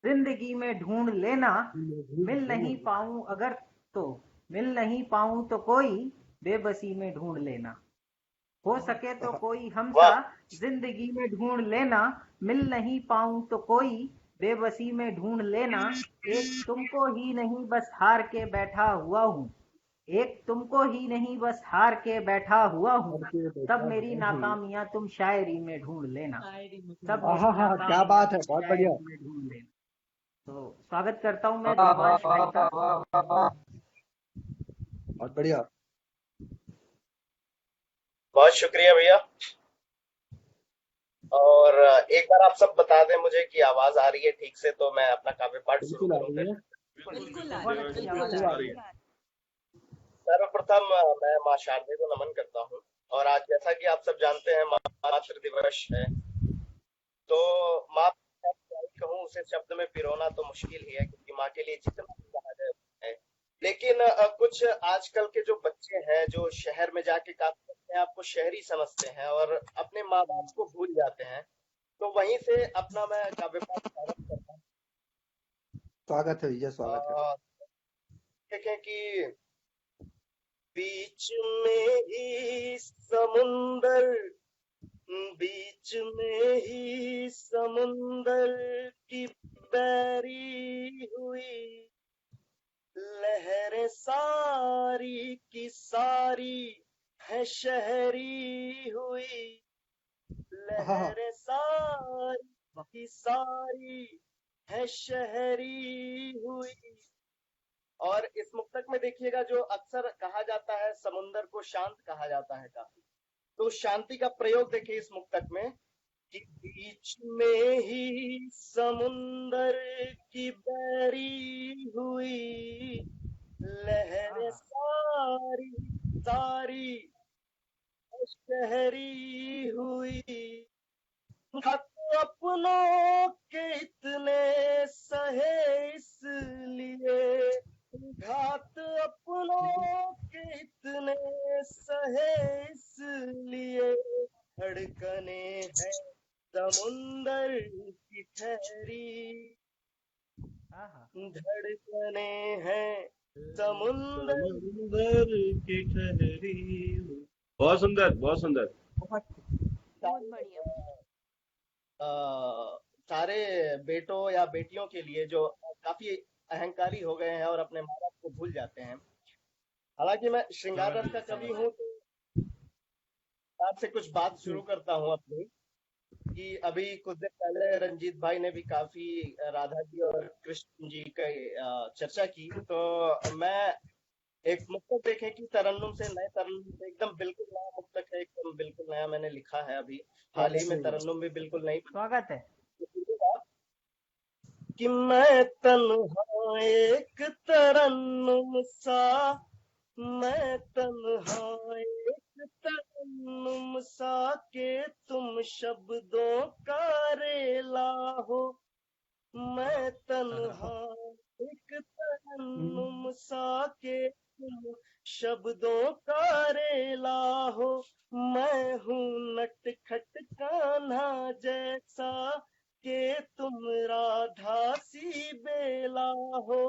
जिंदगी में ढूंढ लेना, मिल नहीं पाऊं अगर तो मिल नहीं पाऊं तो कोई बेबसी में ढूंढ लेना, हो सके तो कोई हमसा जिंदगी में ढूंढ लेना, मिल नहीं पाऊं तो कोई बेबसी में ढूंढ लेना, एक तुमको ही नहीं बस हार के बैठा हुआ हूँ, एक तुमको ही नहीं बस हार के बैठा हुआ हूँ, सब मेरी नाकामियां तुम शायरी में ढूंढ लेना, सब मेरी हाँ, क्या नाकामियां बात है, तुम बहुत बढ़िया। शायरी में ढूंढ लेना। तो स्वागत करता हूं मैं देवांश भाई का। बहुत बढ़िया। बहुत शुक्रिया भैया। और एक बार आप सब बता दें मुझे कि आवाज आ रही है ठीक से, तो मैं अपना काव्य पाठ शुरू बिल्कुल आ करूं रही फिर। है। बिल्कुल आ बहुत रही है, अच्छी बिल्कुल आवाज आ आ रही रही है। है। सर्वप्रथम मैं माँ शारदे को नमन करता हूँ। और आज जैसा कि आप सब जानते हैं मातृ दिवस है, तो माँ क्या ही कहूँ, उसे शब्द में पिरोना तो मुश्किल ही है, क्योंकि माँ के लिए जितना भी कहा जाए उतना है। लेकिन कुछ आजकल के जो बच्चे हैं जो शहर में जाके काफी अपने आप को शहरी समझते हैं और अपने माँ बाप को भूल जाते हैं, तो वहीं से अपना मैं काव्य पाठ प्रारंभ करता हूँ। स्वागत है भैया, स्वागत है। देखें कि बीच में ही समुंदर, बीच में ही समुंदर की बैरी हुई, लहरें सारी की सारी है शहरी हुई, लहरें सारी की सारी है शहरी हुई। और इस मुक्तक में देखिएगा, जो अक्सर कहा जाता है समुंदर को शांत कहा जाता है काफी, तो शांति का प्रयोग देखिए इस मुक्तक में कि बीच में ही समुंदर की बैरी हुई, लहरें सारी सारी शहरी हुई, घात अपनों के इतने सहे इसलिए, घात अपनों के इतने सहे इसलिए, धड़कने हैं समुंदर की ठहरी, धड़कने हैं समुंदर। समुंदर की ठहरी। बहुत सुंदर, बहुत सुंदर। बहुत बहुत बढ़िया। सारे बेटों या बेटियों के लिए जो काफी अहंकारी हो गए हैं और अपने माँ बाप को भूल जाते हैं। हालांकि मैं श्रृंगार रस का कवि हूँ, तो आपसे कुछ बात शुरू करता हूँ अपनी, कि अभी कुछ दिन पहले रंजीत भाई ने भी काफी राधा जी और कृष्ण जी का चर्चा की, तो मैं एक मुक्तक देखें कि तरन्नुम से, नए तरन्नुम से, एकदम बिल्कुल नया मुक्तक है, एकदम बिल्कुल नया मैंने लिखा है अभी हाल ही में, तरन्नुम भी बिल्कुल नई। स्वागत है। कि मैं तन्हा एक तरन्नुम सा, मैं तन्हा एक तरन्नुम सा के तुम शब्दों का रेला हो, मैं तन्हा एक तरन्नुम सा के तुम शब्दों का रेला हो, मैं हूँ नटखट कान्हा जैसा के तुम राधा सी बेला हो,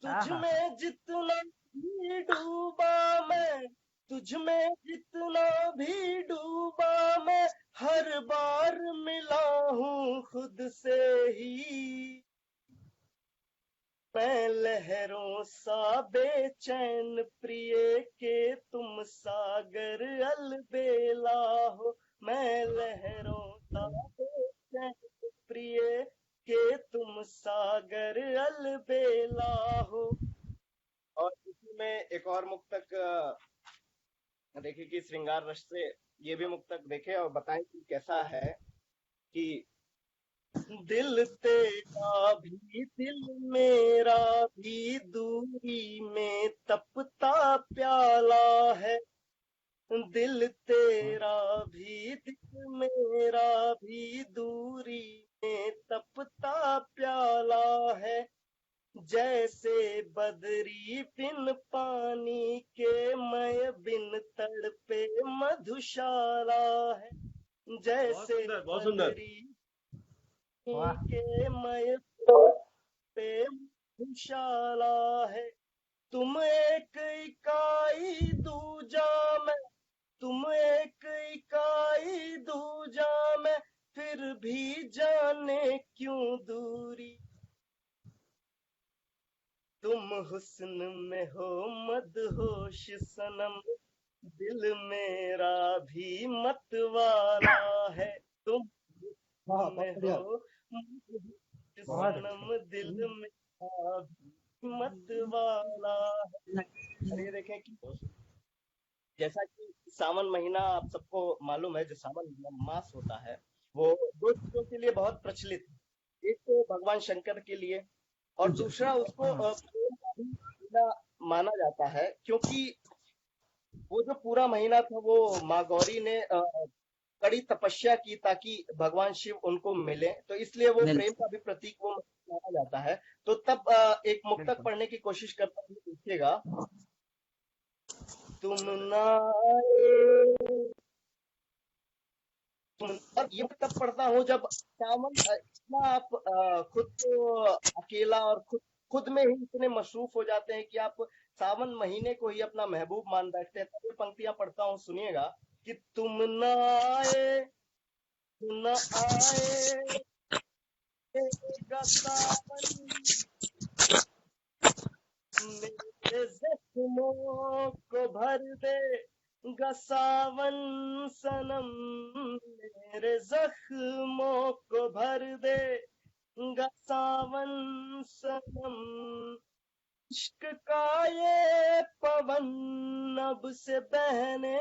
तुझ में जितना भी डूबा मैं, तुझ में जितना भी डूबा मैं, हर बार मिला हूँ खुद से ही, मैं लहरों सा बेचैन प्रिय के तुम सागर अलबेला हो, मैं लहरों सा बेचैन प्रिय के तुम सागर अलबेला हो, में एक और मुक्तक देखे कि श्रृंगार रस से ये भी मुक्तक देखे और बताएं कि कैसा है कि दिल तेरा भी दिल मेरा भी दूरी में तपता प्याला है, दिल तेरा भी दिल मेरा भी दूरी में तपता प्याला है, जैसे बदरी बिन पानी के मैं बिन तड़पे मधुशाला है, बहुत जैसे सुंदर, बहुत सुंदर। बदरी वाह के मैं पे मधुशाला है, तुम एक इकाई दूजा मैं, तुम एक इकाई दूजा मैं, फिर भी जाने क्यों दूरी, तुम हुस्न में हो मदहोश सनम, दिल मेरा भी मतवाला है, तुम वाह हुस्न में बहुत बढ़िया। हो मदहोश बहुत सनम, अच्छे। दिल मेरा भी मतवाला है। और ये देखें कि जैसा कि सावन महीना आप सबको मालूम है, जो सावन महीना मास होता है वो दो चीजों के लिए बहुत प्रचलित है, एक तो भगवान शंकर के लिए और दूसरा उसको प्रेम का भी महीना माना जाता है, क्योंकि वो जो पूरा महीना था वो माँ गौरी ने कड़ी तपस्या की ताकि भगवान शिव उनको मिले, तो इसलिए वो प्रेम का भी प्रतीक वो माना जाता है। तो तब एक मुक्तक बिल्कुल पढ़ने की कोशिश करता हूँ, देखिएगा। तुम ना आए, और ये मैं तब पढ़ता हूँ जब सावन इतना आप खुद को अकेला और खुद में ही इतने मशरूफ हो जाते हैं कि आप सावन महीने को ही अपना महबूब मान बैठते हैं। तब ये पंक्तियां पढ़ता हूँ, सुनिएगा कि तुम न आए, तुम न आए तेगा सावन, मेरे जख्मों को भर दे गा सावन सनम, मेरे जख्मों को भर दे गा सावन सनम, इश्क का ये पवन अब से बहने,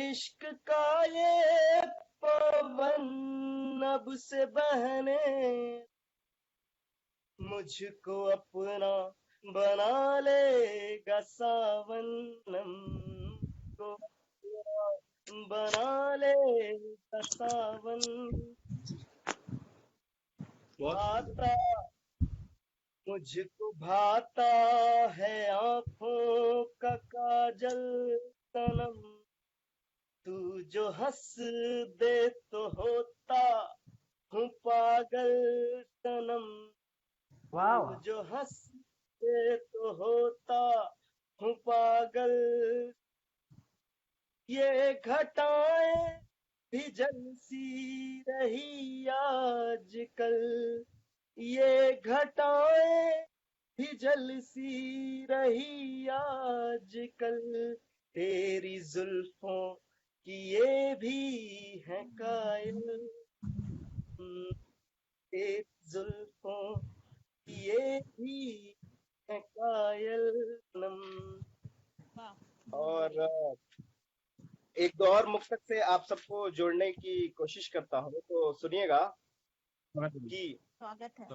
इश्क का ये पवन अब से बहने, मुझको अपना बना लेगा सावनम, को अपना बना लेगा सावन, बहुत भाता मुझको भाता है आंखों का काजल सनम, तू जो हंस दे तो होता हूँ पागल सनम, वाह तू जो हंस दे तो होता हूँ पागल, ये घटाएं भी जलसी रही आजकल, ये घटाएं भी जलसी रही आजकल, तेरी जुल्फों की ये भी है कायल, तेरी जुल्फों की ये भी है कायल नम। वाह और एक दो और मुक्तक से आप सबको जोड़ने की कोशिश करता हूँ, तो सुनिएगा कि स्वागत है।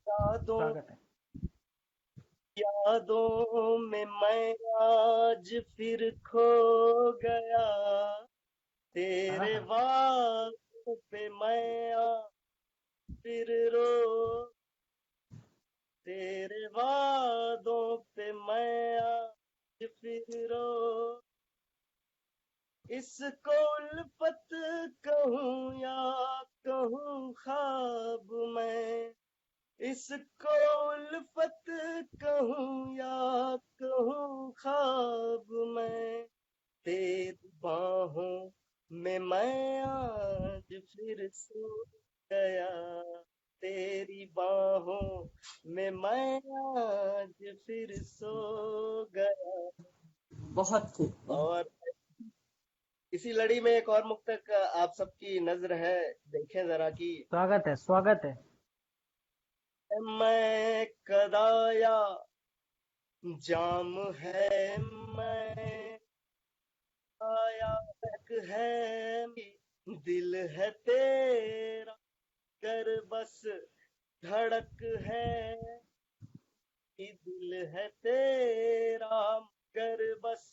यादों स्वागत है। यादों में मैं आज फिर खो गया, तेरे आहा, वादों पे मैं आज फिर रो, तेरे वादों पे मैं आज फिर रो, इसको उल्फत कहूँ या कहूँ ख्वाब मैं, इसको उल्फत कहूँ या कहूँ ख्वाब मैं, तेरी बाहों में मैं आज फिर सो गया, तेरी बाहों में मैं आज फिर सो गया। बहुत खूब। और इसी लड़ी में एक और मुक्तक आप सबकी नजर है, देखें जरा कि स्वागत है। स्वागत है। मैं कदाया, जाम है मैं आया, तक है दिल है तेरा, कर बस धड़क है, दिल है तेरा, कर बस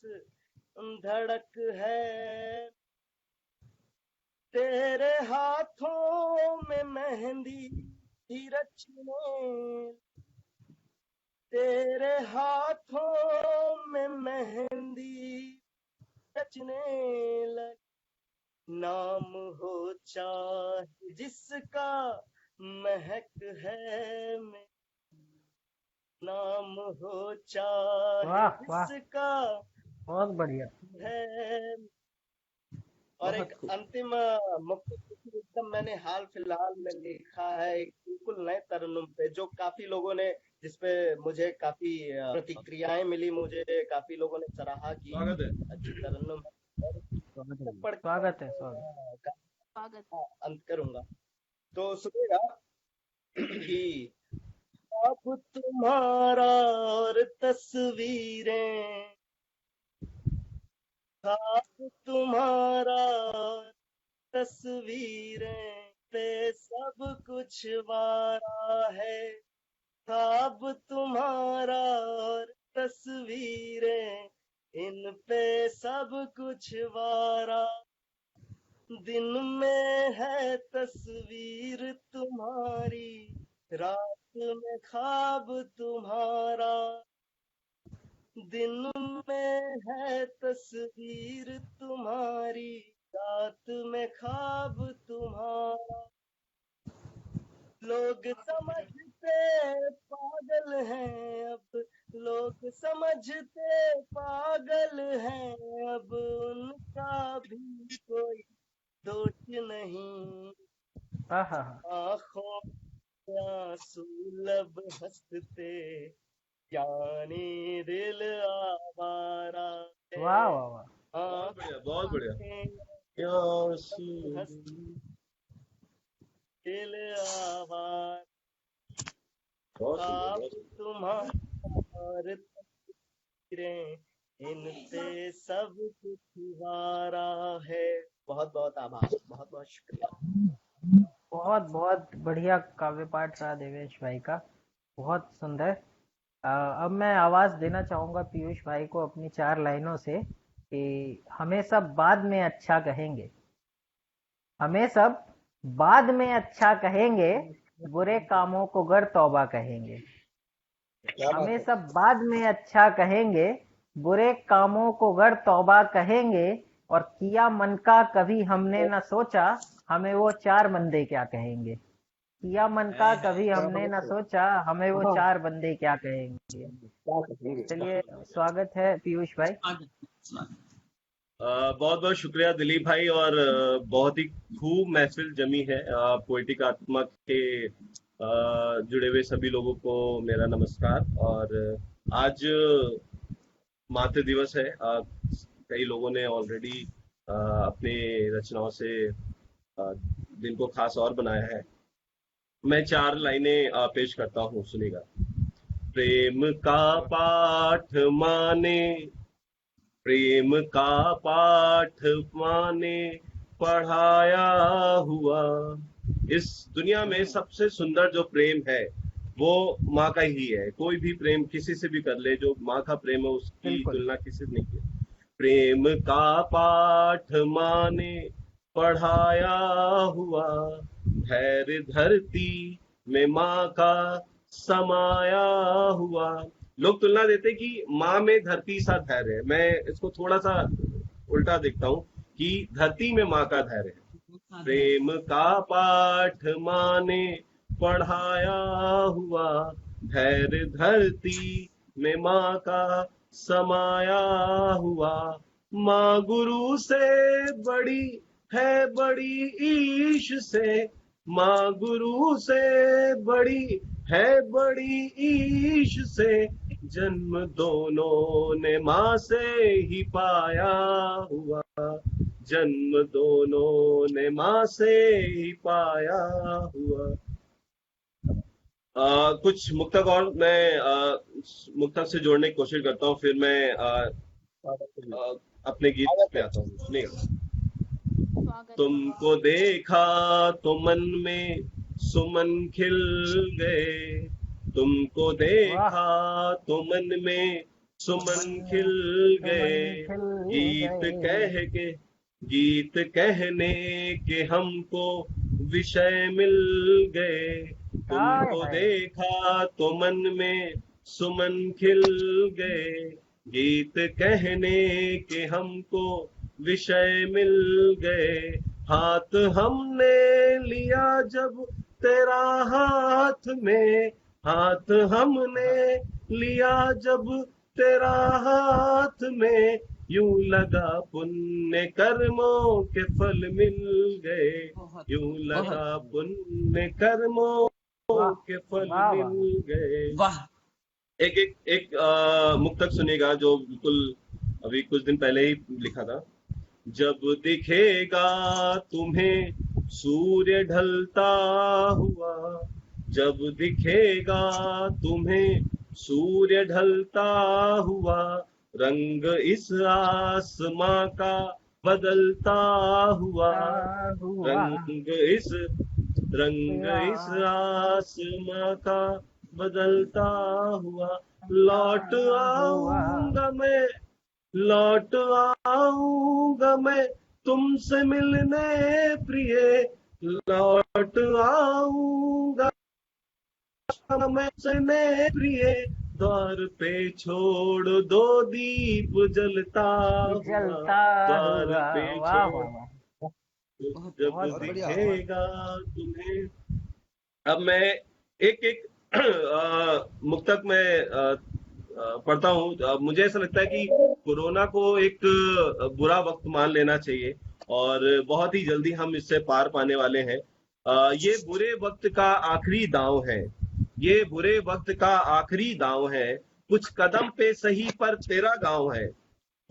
धड़क है, तेरे हाथों में मेहंदी ही रचने, तेरे हाथों में मेहंदी रचने लग, नाम हो चाहे जिसका, महक है मैं, नाम हो चाहे वाह वाह, जिसका बहुत बढ़िया। है। और एक बहुत खूब। अंतिम मुक्त एकदम मैंने हाल फिलहाल में लिखा है, एक बिल्कुल नए तरन्नुम पे, जो काफी लोगों ने, जिसपे मुझे काफी प्रतिक्रियाएं मिली, मुझे काफी लोगों ने सराहा कि स्वागत है। अच्छी तरन्नुम है, और पढ़ के स्वागत है, स्वागत। स्वागत। अंत करूंगा। तो सुनिएगा कि अब तुम्हारा और तस्वीरें, अब तुम्हारा तस्वीरें पे सब कुछ वारा है, अब तुम्हारा और तस्वीरें, इन पे सब कुछ वारा, दिन में है तस्वीर तुम्हारी, रात में ख्वाब तुम्हारा, दिन में है तस्वीर तुम्हारी, रात में ख्वाब तुम्हारा, लोग समझते पागल हैं अब, लोग समझते पागल हैं अब, उनका भी कोई दोष नहीं, आहा, आँखों में आंसू लब हंसते, यानी दिल आवारा है, वाह वाह वाह, बहुत बढ़िया, बहुत बढ़िया। आंखें दिल आवारा, बहुत सुंदर, आप बहुत सुंदर। तुम्हारे तस्वीरें, इन पे सब कुछ वारा है। बहुत बहुत आभार, बहुत बहुत शुक्रिया। बहुत बहुत बढ़िया काव्य पाठ रहा देवेश भाई का, बहुत सुंदर। अब मैं आवाज देना चाहूंगा पीयूष भाई को अपनी 4 लाइनों से कि हमें सब बाद में अच्छा कहेंगे, हमें सब बाद में अच्छा कहेंगे, बुरे कामों को गर तौबा कहेंगे, हमें सब बाद में अच्छा कहेंगे, बुरे कामों को गर तौबा कहेंगे, और किया मन का कभी हमने न सोचा, हमें वो 4 बंदे क्या कहेंगे, किया मन का कभी हमने न सोचा, हमें वो 4 बंदे क्या कहेंगे। चलिए, स्वागत है पीयूष भाई। बहुत बहुत शुक्रिया दिलीप भाई, और बहुत ही खूब महफिल जमी है। पोएटिक आत्मा के जुड़े हुए सभी लोगों को मेरा नमस्कार। और आज मातृ दिवस है। कई लोगों ने ऑलरेडी अपनी रचनाओं से दिन को खास और बनाया है। मैं 4 लाइनें पेश करता हूँ, सुनिएगा। प्रेम का पाठ माने, प्रेम का पाठ माने पढ़ाया हुआ, इस दुनिया में सबसे सुंदर जो प्रेम है वो माँ का ही है। कोई भी प्रेम किसी से भी कर ले, जो माँ का प्रेम है उसकी बिल्कुल। तुलना किसी से नहीं है। प्रेम का पाठ माने पढ़ाया हुआ, धैर्य धरती में माँ का समाया हुआ। लोग तुलना देते कि माँ में धरती सा धैर्य है, मैं इसको थोड़ा सा उल्टा देखता हूँ कि धरती में माँ का धैर्य है। प्रेम का पाठ माने पढ़ाया हुआ, धैर्य धरती में माँ का समाया हुआ। माँ गुरु से बड़ी है, बड़ी ईश से, माँ गुरु से बड़ी है, बड़ी ईश से, जन्म दोनों ने माँ से ही पाया हुआ, जन्म दोनों ने माँ से ही पाया हुआ। कुछ मुक्तक और मैं मुक्तक से जोड़ने की कोशिश करता हूँ, फिर मैं अपने गीत पे आता हूँ। सुनिएगा। स्वागत है। तुमको देखा तो मन में सुमन खिल गए, तुमको देखा तो मन में सुमन खिल गए, गीत कहने के हमको विषय मिल गए। तुमको देखा तो मन में सुमन खिल गए, गीत कहने के हमको विषय मिल गए। हाथ हमने लिया जब तेरा हाथ में, हाथ हमने लिया जब तेरा हाथ में, यूं लगा पुण्य कर्मों के फल मिल गए, यूं लगा पुण्य कर्मों के फल मिल गए। वाह। एक मुक्तक सुनिएगा जो बिल्कुल अभी कुछ दिन पहले ही लिखा था। जब दिखेगा तुम्हें सूर्य ढलता हुआ, जब दिखेगा तुम्हें सूर्य ढलता हुआ, रंग इस आसमां का बदलता हुआ, रंग इस आसमां का बदलता हुआ। लौट आऊंगा मैं तुमसे मिलने प्रिय, लौट आऊंगा मैं तुमसे प्रिय, द्वार पे छोड़ दो दीप जलता हुआ, द्वार पे छोड़ जब दिखेगा तुम्हें। अब मैं एक मुक्तक में पढ़ता हूँ। मुझे ऐसा लगता है कि कोरोना को एक बुरा वक्त मान लेना चाहिए और बहुत ही जल्दी हम इससे पार पाने वाले हैं। ये बुरे वक्त का आखिरी दांव है, ये बुरे वक्त का आखिरी दांव है, कुछ कदम पे सही पर तेरा गांव है,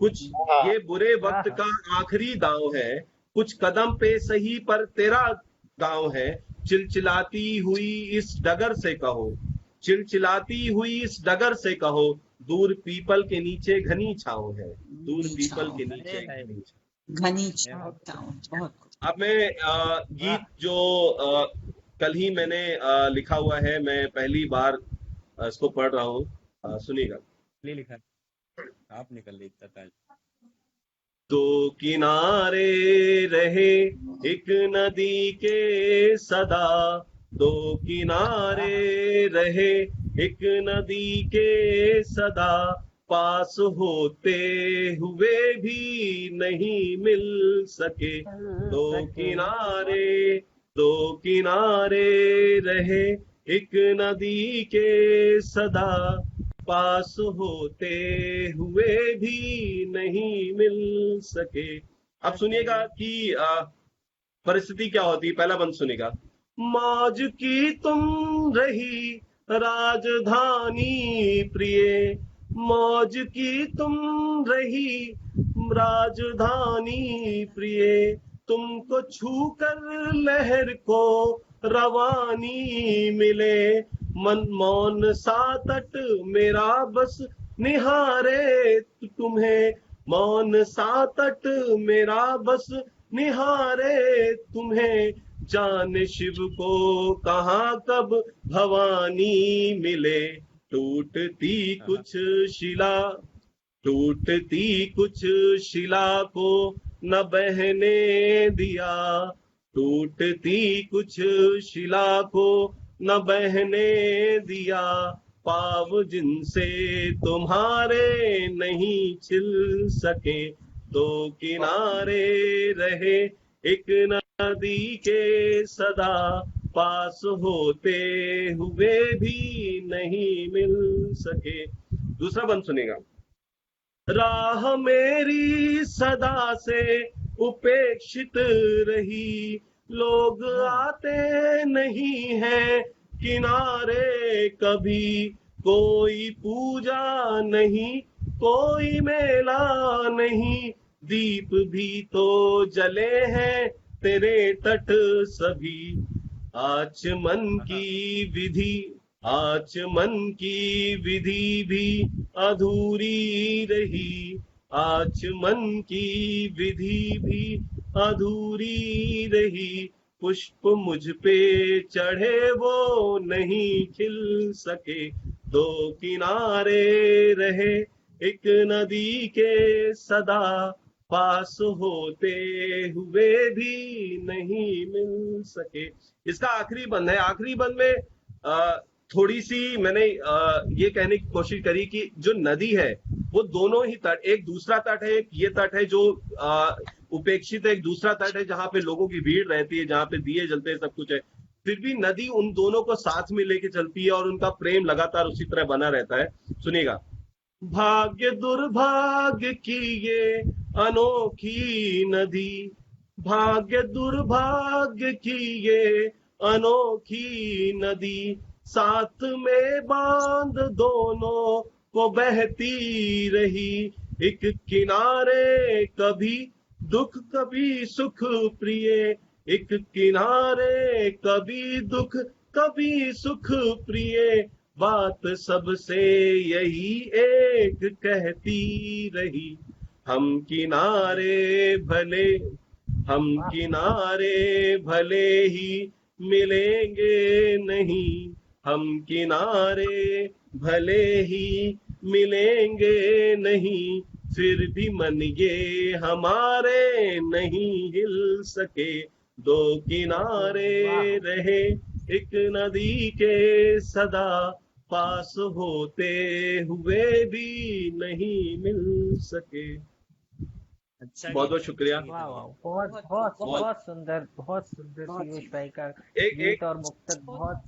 कुछ ये बुरे वक्त का आखिरी दांव है, कुछ कदम पे सही पर तेरा गांव है। चिलचिलाती हुई इस डगर से कहो, चिलचिलाती हुई इस डगर से कहो, दूर पीपल के नीचे घनी छांव है, दूर पीपल के नीचे घनी छांव। बहुत। अब मैं गीत जो कल ही मैंने लिखा हुआ है, मैं पहली बार इसको पढ़ रहा हूँ, सुनिएगा। लिखा आप निकल लेता। दो किनारे रहे एक नदी के सदा, दो किनारे रहे एक नदी के सदा, पास होते हुए भी नहीं मिल सके। दो किनारे रहे एक नदी के सदा, पास होते हुए भी नहीं मिल सके। अब सुनिएगा कि परिस्थिति क्या होती है। पहला बंद सुनिएगा। मौज की तुम रही राजधानी प्रिय, मौज की तुम रही राजधानी प्रिय, तुमको छूकर लहर को रवानी मिले। मन मौन सा तट मेरा बस निहारे तुम्हें, मौन सा तट मेरा बस निहारे तुम्हें। जान शिव को कहाँ कब भवानी मिले, टूटती कुछ शिला को न बहने दिया, टूटती कुछ शिला को न बहने दिया। पाव जिनसे तुम्हारे नहीं छिल सके, दो किनारे रहे एक नदी के सदा, पास होते हुए भी नहीं मिल सके। दूसरा बंद सुनेगा। राह मेरी सदा से उपेक्षित रही, लोग आते नहीं हैं किनारे कभी, कोई पूजा नहीं कोई मेला नहीं, दीप भी तो जले हैं तेरे तट सभी। आचमन आचमन की विधि भी अधूरी रही, आचमन की विधि भी अधूरी रही, पुष्प मुझ पे चढ़े वो नहीं खिल सके, दो किनारे रहे एक नदी के सदा, पास होते हुए भी नहीं मिल सके। इसका आखिरी बंद है। आखिरी बंद में थोड़ी सी मैंने ये कहने की कोशिश करी कि जो नदी है वो दोनों ही तट, एक दूसरा तट है, एक ये तट है जो उपेक्षित है, एक दूसरा तट है जहां पे लोगों की भीड़ रहती है, जहां पे दिए जलते हैं, सब कुछ है, फिर भी नदी उन दोनों को साथ में लेके चलती है और उनका प्रेम लगातार उसी तरह बना रहता है। सुनिएगा। भाग्य दुर्भाग्य की ये अनोखी नदी, भाग्य दुर्भाग्य की ये अनोखी नदी, साथ में बांध दोनों को बहती रही, एक किनारे कभी दुख कभी सुख प्रिय, एक किनारे कभी दुख कभी सुख प्रिय, बात सबसे यही एक कहती रही, हम किनारे भले, हम किनारे भले ही मिलेंगे नहीं, हम किनारे भले ही मिलेंगे नहीं, फिर भी मन ये हमारे नहीं हिल सके, दो किनारे रहे एक नदी के सदा, पास होते हुए भी नहीं मिल सके। अच्छा बहुत बहुत शुक्रिया। वाह वाह, बहुत बहुत बहुत सुंदर, बहुत सुंदर पीयूष भाई का गीत और मुक्तक। बहुत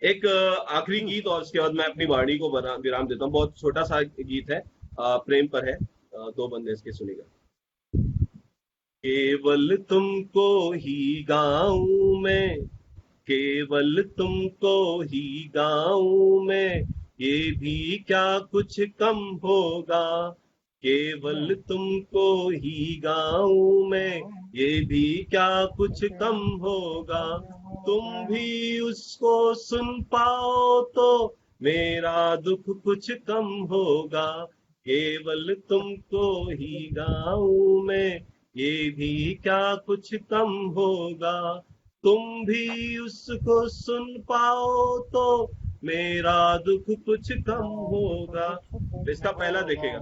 एक आखिरी गीत और उसके बाद मैं अपनी वाणी को विराम देता हूँ। बहुत छोटा सा गीत है, प्रेम पर है, दो बंदे इसके सुनेगा। केवल तुमको ही गाऊं मैं, केवल तुमको ही गाऊं मैं, ये भी क्या कुछ कम होगा, केवल तुमको ही गाऊं मैं, ये भी क्या कुछ कम होगा, तुम भी उसको सुन पाओ तो मेरा दुख कुछ कम होगा, केवल तुमको ही गाऊं मैं, ये भी क्या कुछ कम होगा, तुम भी उसको सुन पाओ तो मेरा दुख कुछ कम होगा। इसका पहला देखेगा,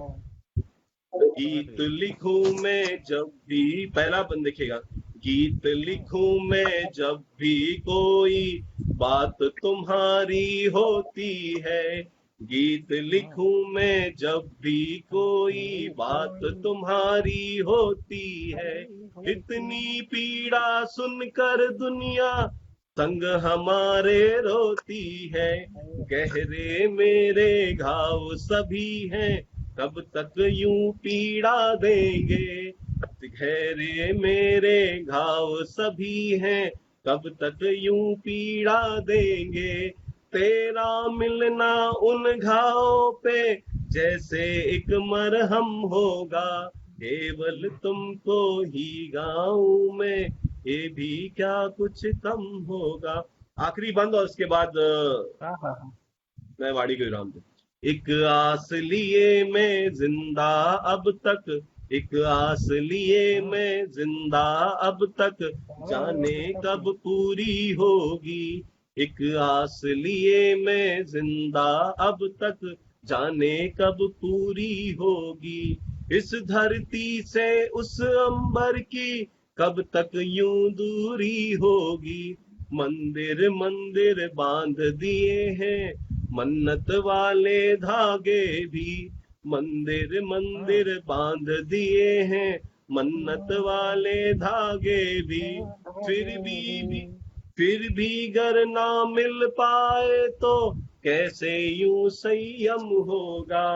गीत लिखूं मैं जब भी, पहला बंद देखेगा, गीत लिखूं मैं जब भी कोई बात तुम्हारी होती है, गीत लिखूं मैं जब भी कोई बात तुम्हारी होती है, इतनी पीड़ा सुनकर दुनिया संग हमारे रोती है, गहरे मेरे घाव सभी हैं, कब तक यूं पीड़ा देंगे, गहरे मेरे घाव सभी हैं, कब तक यूं पीड़ा देंगे, तेरा मिलना उन घावों पे जैसे एक मरहम होगा, केवल तुमको ही गाऊं मैं, ये भी क्या कुछ कम होगा। आखिरी बंद और उसके बाद मैं वाणी को विराम दूं। एक आस लिए मैं जिंदा अब तक, एक आस लिए मैं जिंदा अब तक, जाने कब पूरी होगी, एक आस लिए मैं जिंदा अब तक, जाने कब पूरी होगी, इस धरती से उस अंबर की कब तक यूं दूरी होगी, मंदिर मंदिर बांध दिए हैं मन्नत वाले धागे भी, मंदिर मंदिर बांध दिए हैं मन्नत वाले धागे भी, फिर भी गर ना मिल पाए तो कैसे यूं संयम होगा,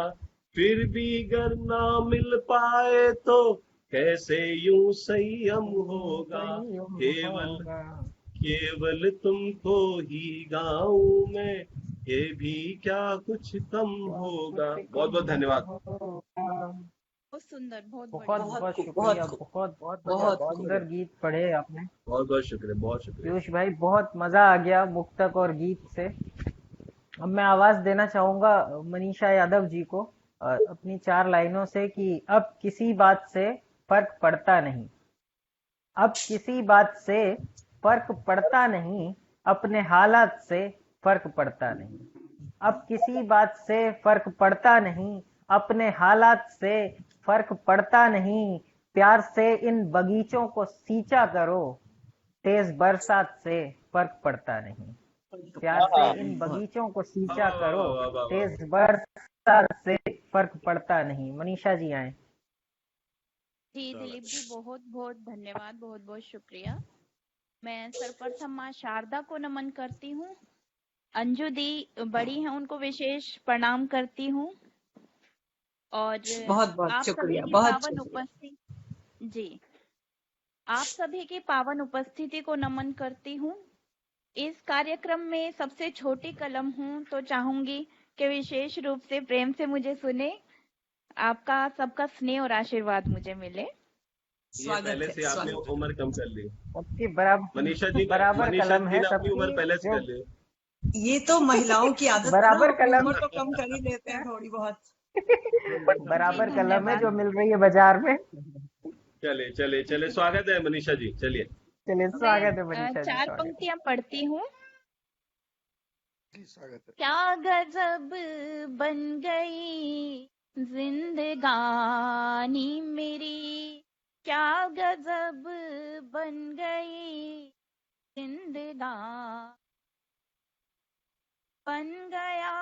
फिर भी गर ना मिल पाए तो कैसे यूं संयम होगा, केवल तुमको ही गाऊं मैं, ये भी क्या कुछ कम होगा। बहुत बहुत धन्यवाद। बहुत सुंदर, बहुत बहुत बढ़िया। बहुत बहुत खूब, शुक्रिया, बहुत खूब, बहुत बहुत बहुत बहुत खूब। सुंदर गीत पढ़े आपने बहुत बहुत शुक्रिया, बहुत शुक्रिया। पीयूष भाई, बहुत मजा आ गया मुक्तक और गीत से। अब मैं आवाज देना चाहूंगा मनीषा यादव जी को अपनी 4 लाइनों से कि अब किसी बात से फर्क पड़ता नहीं, अब किसी बात से फर्क पड़ता नहीं, अपने हालात से फर्क पड़ता नहीं, अब किसी बात से फर्क पड़ता नहीं, अपने हालात से फर्क पड़ता नहीं, प्यार से इन बगीचों को सींचा करो, तेज बरसात से फर्क पड़ता नहीं, प्यार से हाँ, इन बहुत बगीचों को वाह सींचा वाह करो, वाह वाह वाह वाह। तेज बरसात से फर्क पड़ता नहीं। मनीषा जी आए। जी दिलीप जी, बहुत बहुत धन्यवाद, बहुत बहुत शुक्रिया। मैं सर्वप्रथम माँ शारदा को नमन करती हूँ। अंजू दी बड़ी हैं, उनको विशेष प्रणाम करती हूँ। और बहुत बहुत आप सभी शुक्रिया, की बहुत पावन शुक्रिया। उपस्थिति, जी, आप सभी की पावन उपस्थिति को नमन करती हूँ। इस कार्यक्रम में सबसे छोटी कलम हूँ, तो चाहूंगी कि विशेष रूप से प्रेम से मुझे सुने, आपका सबका स्नेह और आशीर्वाद मुझे मिले। ये स्वागत पहले है, से आपने स्वागत है। उम्र कम कर ली। सबकी मनीषा कलम जी है ने अपनी उम्र सबकी, पहले से जो कर ली। ये तो महिलाओं की आदत है ना, बराबर अपनी कलम उम्र तो कम कर ही लेते हैं थोड़ी बहुत। जी बराबर कलम है धन्यवाद। जो मिल रही है बाजार में। चले चले चले, स्वागत है मनीषा जी, चलिए। चलिए, स्वागत है मैं मनीषा जी, 4 स्वागत है। पंक्तियां पढ़ती हूँ। जी स्वागत है। क्या गजब बन गई जिंदगानी मेरी, क्या गजब बन गई जिंदगानी, बन गया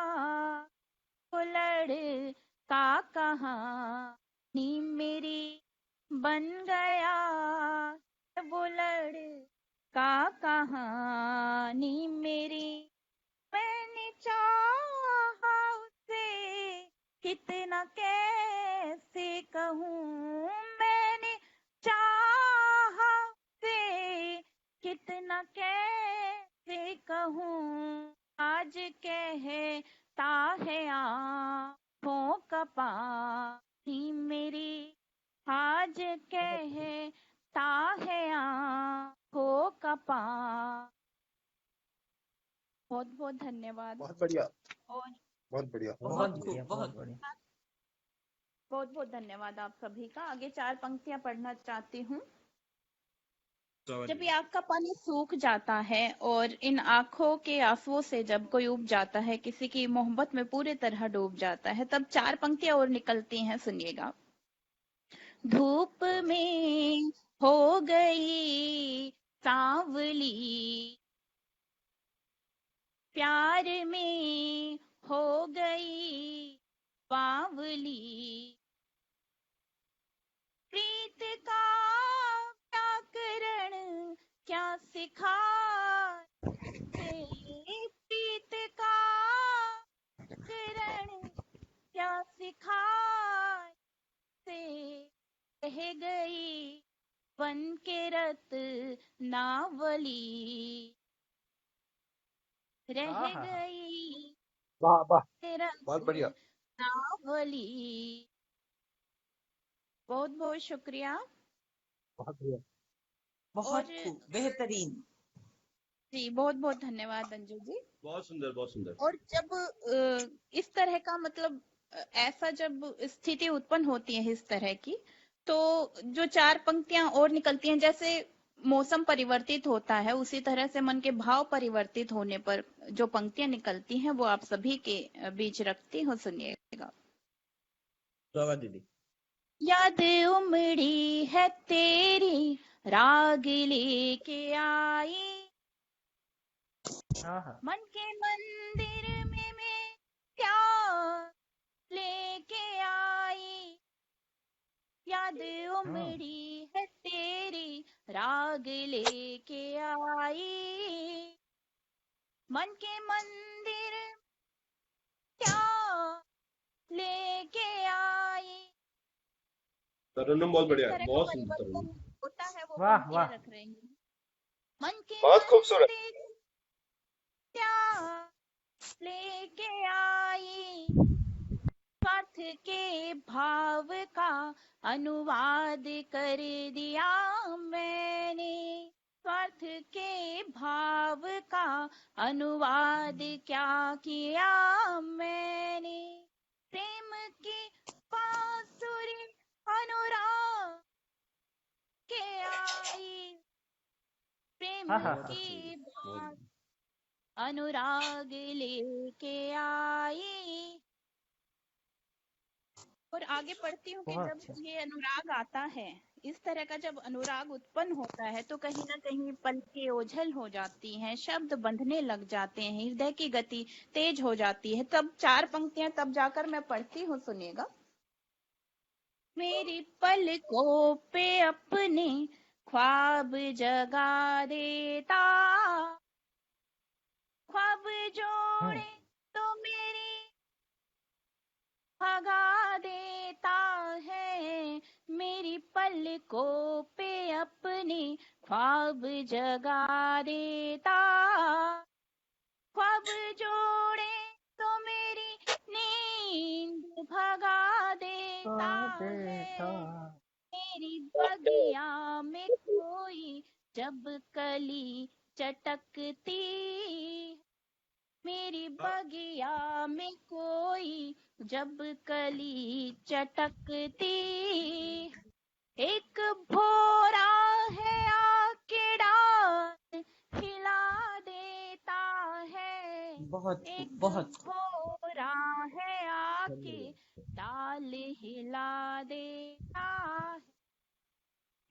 वो लड़का कहानी मेरी, बन गया वो लड़का कहानी मेरी, मैंने चाहा उसे कितना कैसे कहूँ, मैंने चाहा उसे कितना कैसे कहूँ, आज कहता है आँखों का पानी मेरी, आज कहता है आँखों का पानी। बहुत बहुत धन्यवाद। बहुत बढ़िया, और बहुत बढ़िया। बहुत बढ़िया, खूब, बहुत बहुत बढ़िया। बहुत बहुत धन्यवाद आप सभी का। आगे 4 पंक्तियां पढ़ना चाहती हूँ। जब ये आँख का पानी सूख जाता है और इन आंखों के आंसुओं से जब कोई उब जाता है, किसी की मोहब्बत में पूरी तरह डूब जाता है, तब 4 पंक्तियां और निकलती हैं, सुनिएगा। धूप में हो गई सांवली, प्यार में हो गई बावली, प्रीत का व्याकरण क्या सिखाए, प्रीत का व्याकरण क्या सिखाए, से रह गई बन के रत्नावली, रह आहा, गई वाह वाह, बहुत बढ़िया। रत्नावली। बहुत बहुत शुक्रिया। बहुत बढ़िया। बहुत और खूब, बेहतरीन। जी बहुत बहुत धन्यवाद अंजू जी। बहुत सुंदर, बहुत सुंदर। और जब इस तरह का मतलब ऐसा जब स्थिति उत्पन्न होती है इस तरह की, तो जो 4 पंक्तियां और निकलती हैं, जैसे मौसम परिवर्तित होता है उसी तरह से मन के भाव परिवर्तित होने पर जो पंक्तियां निकलती हैं वो आप सभी के बीच रखती हूँ, सुनिएगा। स्वागत दीदी। याद उमड़ी है तेरी राग लेके आई, आहा, मन के मंदिर में मैं प्यार लेके आई, याद उमड़ी है तेरी राग लेके आई, मन के मंदिर प्यार लेके आई। तरन्नुम बहुत इस बढ़िया है, तरह का बहुत सुंदर परिवर्तन तरन्नुम। होता है, वो वाह पंक्तियां वाह, रख रही हूँ। मन के बहुत खूबसूरत। मंदिर प्यार लेके आई, स्वार्थ के भाव का अनुवाद कर दिया मैंने, स्वार्थ के भाव का अनुवाद क्या किया मैंने, प्रेम की बांसुरी अनुराग के आई, प्रेम की अनुराग लेके आई। और आगे पढ़ती हूँ कि जब ये अनुराग आता है, इस तरह का जब अनुराग उत्पन्न होता है तो कहीं ना कहीं पलकें ओझल हो जाती हैं, शब्द बंधने लग जाते हैं, हृदय की गति तेज हो जाती है। तब 4 पंक्तियां तब जाकर मैं पढ़ती हूँ, सुनिएगा। मेरी पलकों पे अपने ख्वाब जगा देता, ख्वाब जोड़े तो मेरी भगा देता है, मेरी पलकों पे अपने ख्वाब जगा देता, ख्वाब जोड़े तो मेरी नींद भगा देता है, मेरी बगिया में कोई जब कली चटकती, मेरी बगिया में कोई जब कली चटकती, एक भोरा है आके डाल हिला देता है, एक भोरा है आके डाल हिला देता है।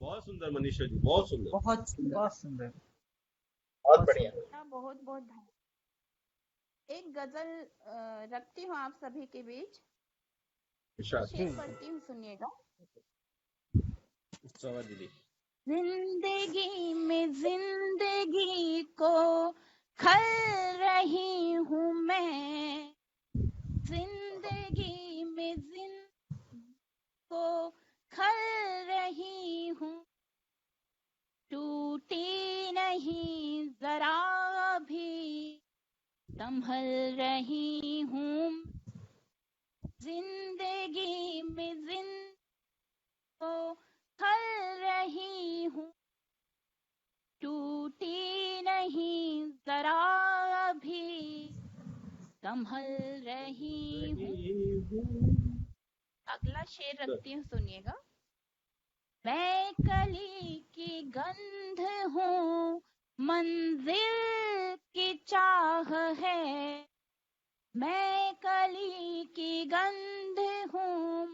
बहुत सुंदर मनीषा जी, बहुत सुंदर, बहुत सुंदर, बहुत बढ़िया। बहुत बहुत धन्यवाद। एक गजल रखती हूँ आप सभी के बीच, शेर पढ़ती हूँ, सुनिएगा। जिंदगी में जिंदगी को खल रही हूँ मैं, जिंदगी में जिंदगी को खल रही हूँ, टूटी नहीं जरा भी संभल रही हूँ, जिंदगी में जिंदगी को खल रही हूँ, टूटी नहीं जरा भी संभल रही हूँ। अगला शेर रखती हूँ, सुनिएगा। मैं कली की गंध हूँ, मंजिल की चाह है, मैं कली की गंध हूँ,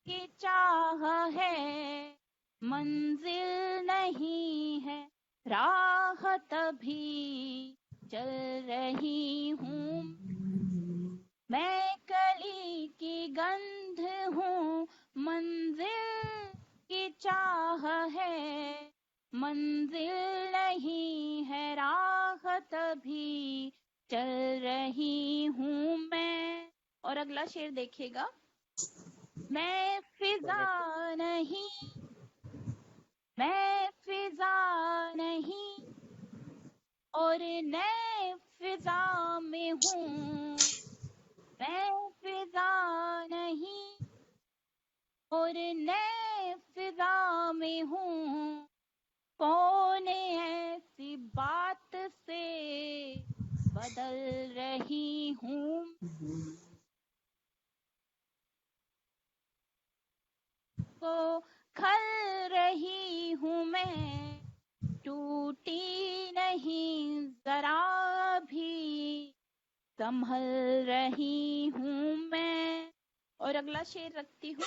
की चाह है, मंजिल नहीं है राह तभी चल रही हूँ, मैं कली की गंध हूँ, मंजिल की चाह है, मंजिल नहीं है राह तभी चल रही हूँ मैं। और अगला शेर देखिएगा। मैं फिजा नहीं, मैं फिजा नहीं और नए फिजा में हूँ, मैं फिजा नहीं और नए फिजा में हूँ, कौन ऐसी बात से बदल रही हूँ, को खल रही हूँ मैं, टूटी नहीं जरा भी संभल रही हूँ मैं। और अगला शेर रखती हूँ।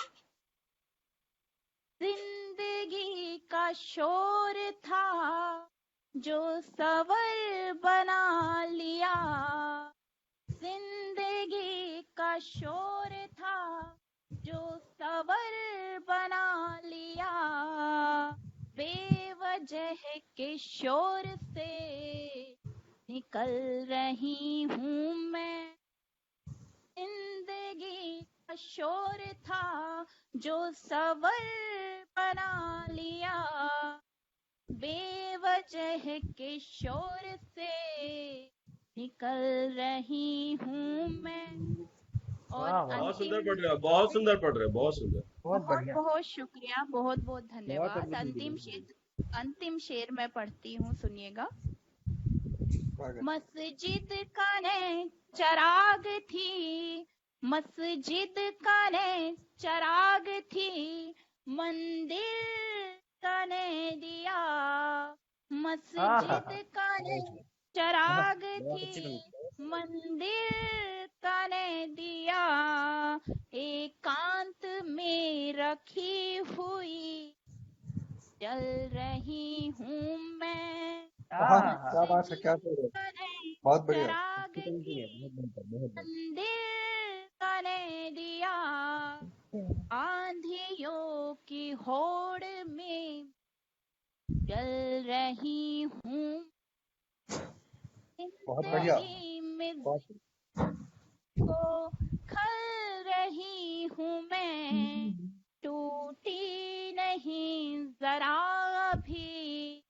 जिंदगी का शोर था जो सवर बना लिया, जिंदगी का शोर था जो सवर बना लिया, बेवजह के शोर से निकल रही हूँ मैं, जिंदगी का शोर था जो सवर बना लिया, बेवजह के शोर से निकल रही हूँ मैं। और वाह वाह, बहुत सुंदर अंतिम पढ़ रहे हो, बहुत सुंदर पढ़ रहे हो, बहुत सुंदर। बहुत बहुत बढ़िया। बहुत शुक्रिया, बहुत बहुत बहुत धन्यवाद। अद्भुत। अंतिम शेर मैं पढ़ती हूँ, सुनिएगा। स्वागत। मस्जिद कने चराग थी, मस्जिद कने चराग थी, मंदिर कने दिया, आहा, मस्जिद कने चराग बहुत अच्छी थी, कविता। मंदिर कने दिया, एकांत में रखी हुई जल रही हूँ मैं, वाह, आहा, क्या बात है, क्या मस्जिद बोल रहे हो, कने बहुत बढ़िया। चराग अच्छी कविता थी, है, बहुत बेहतर, बहुत बेहतर। मंदिर कने दिया, आंधियों की होड़ में जल रही हूँ, बहुत बढ़िया, जिंदगी में बहुत को खल रही हूँ मैं, टूटी नहीं जरा भी,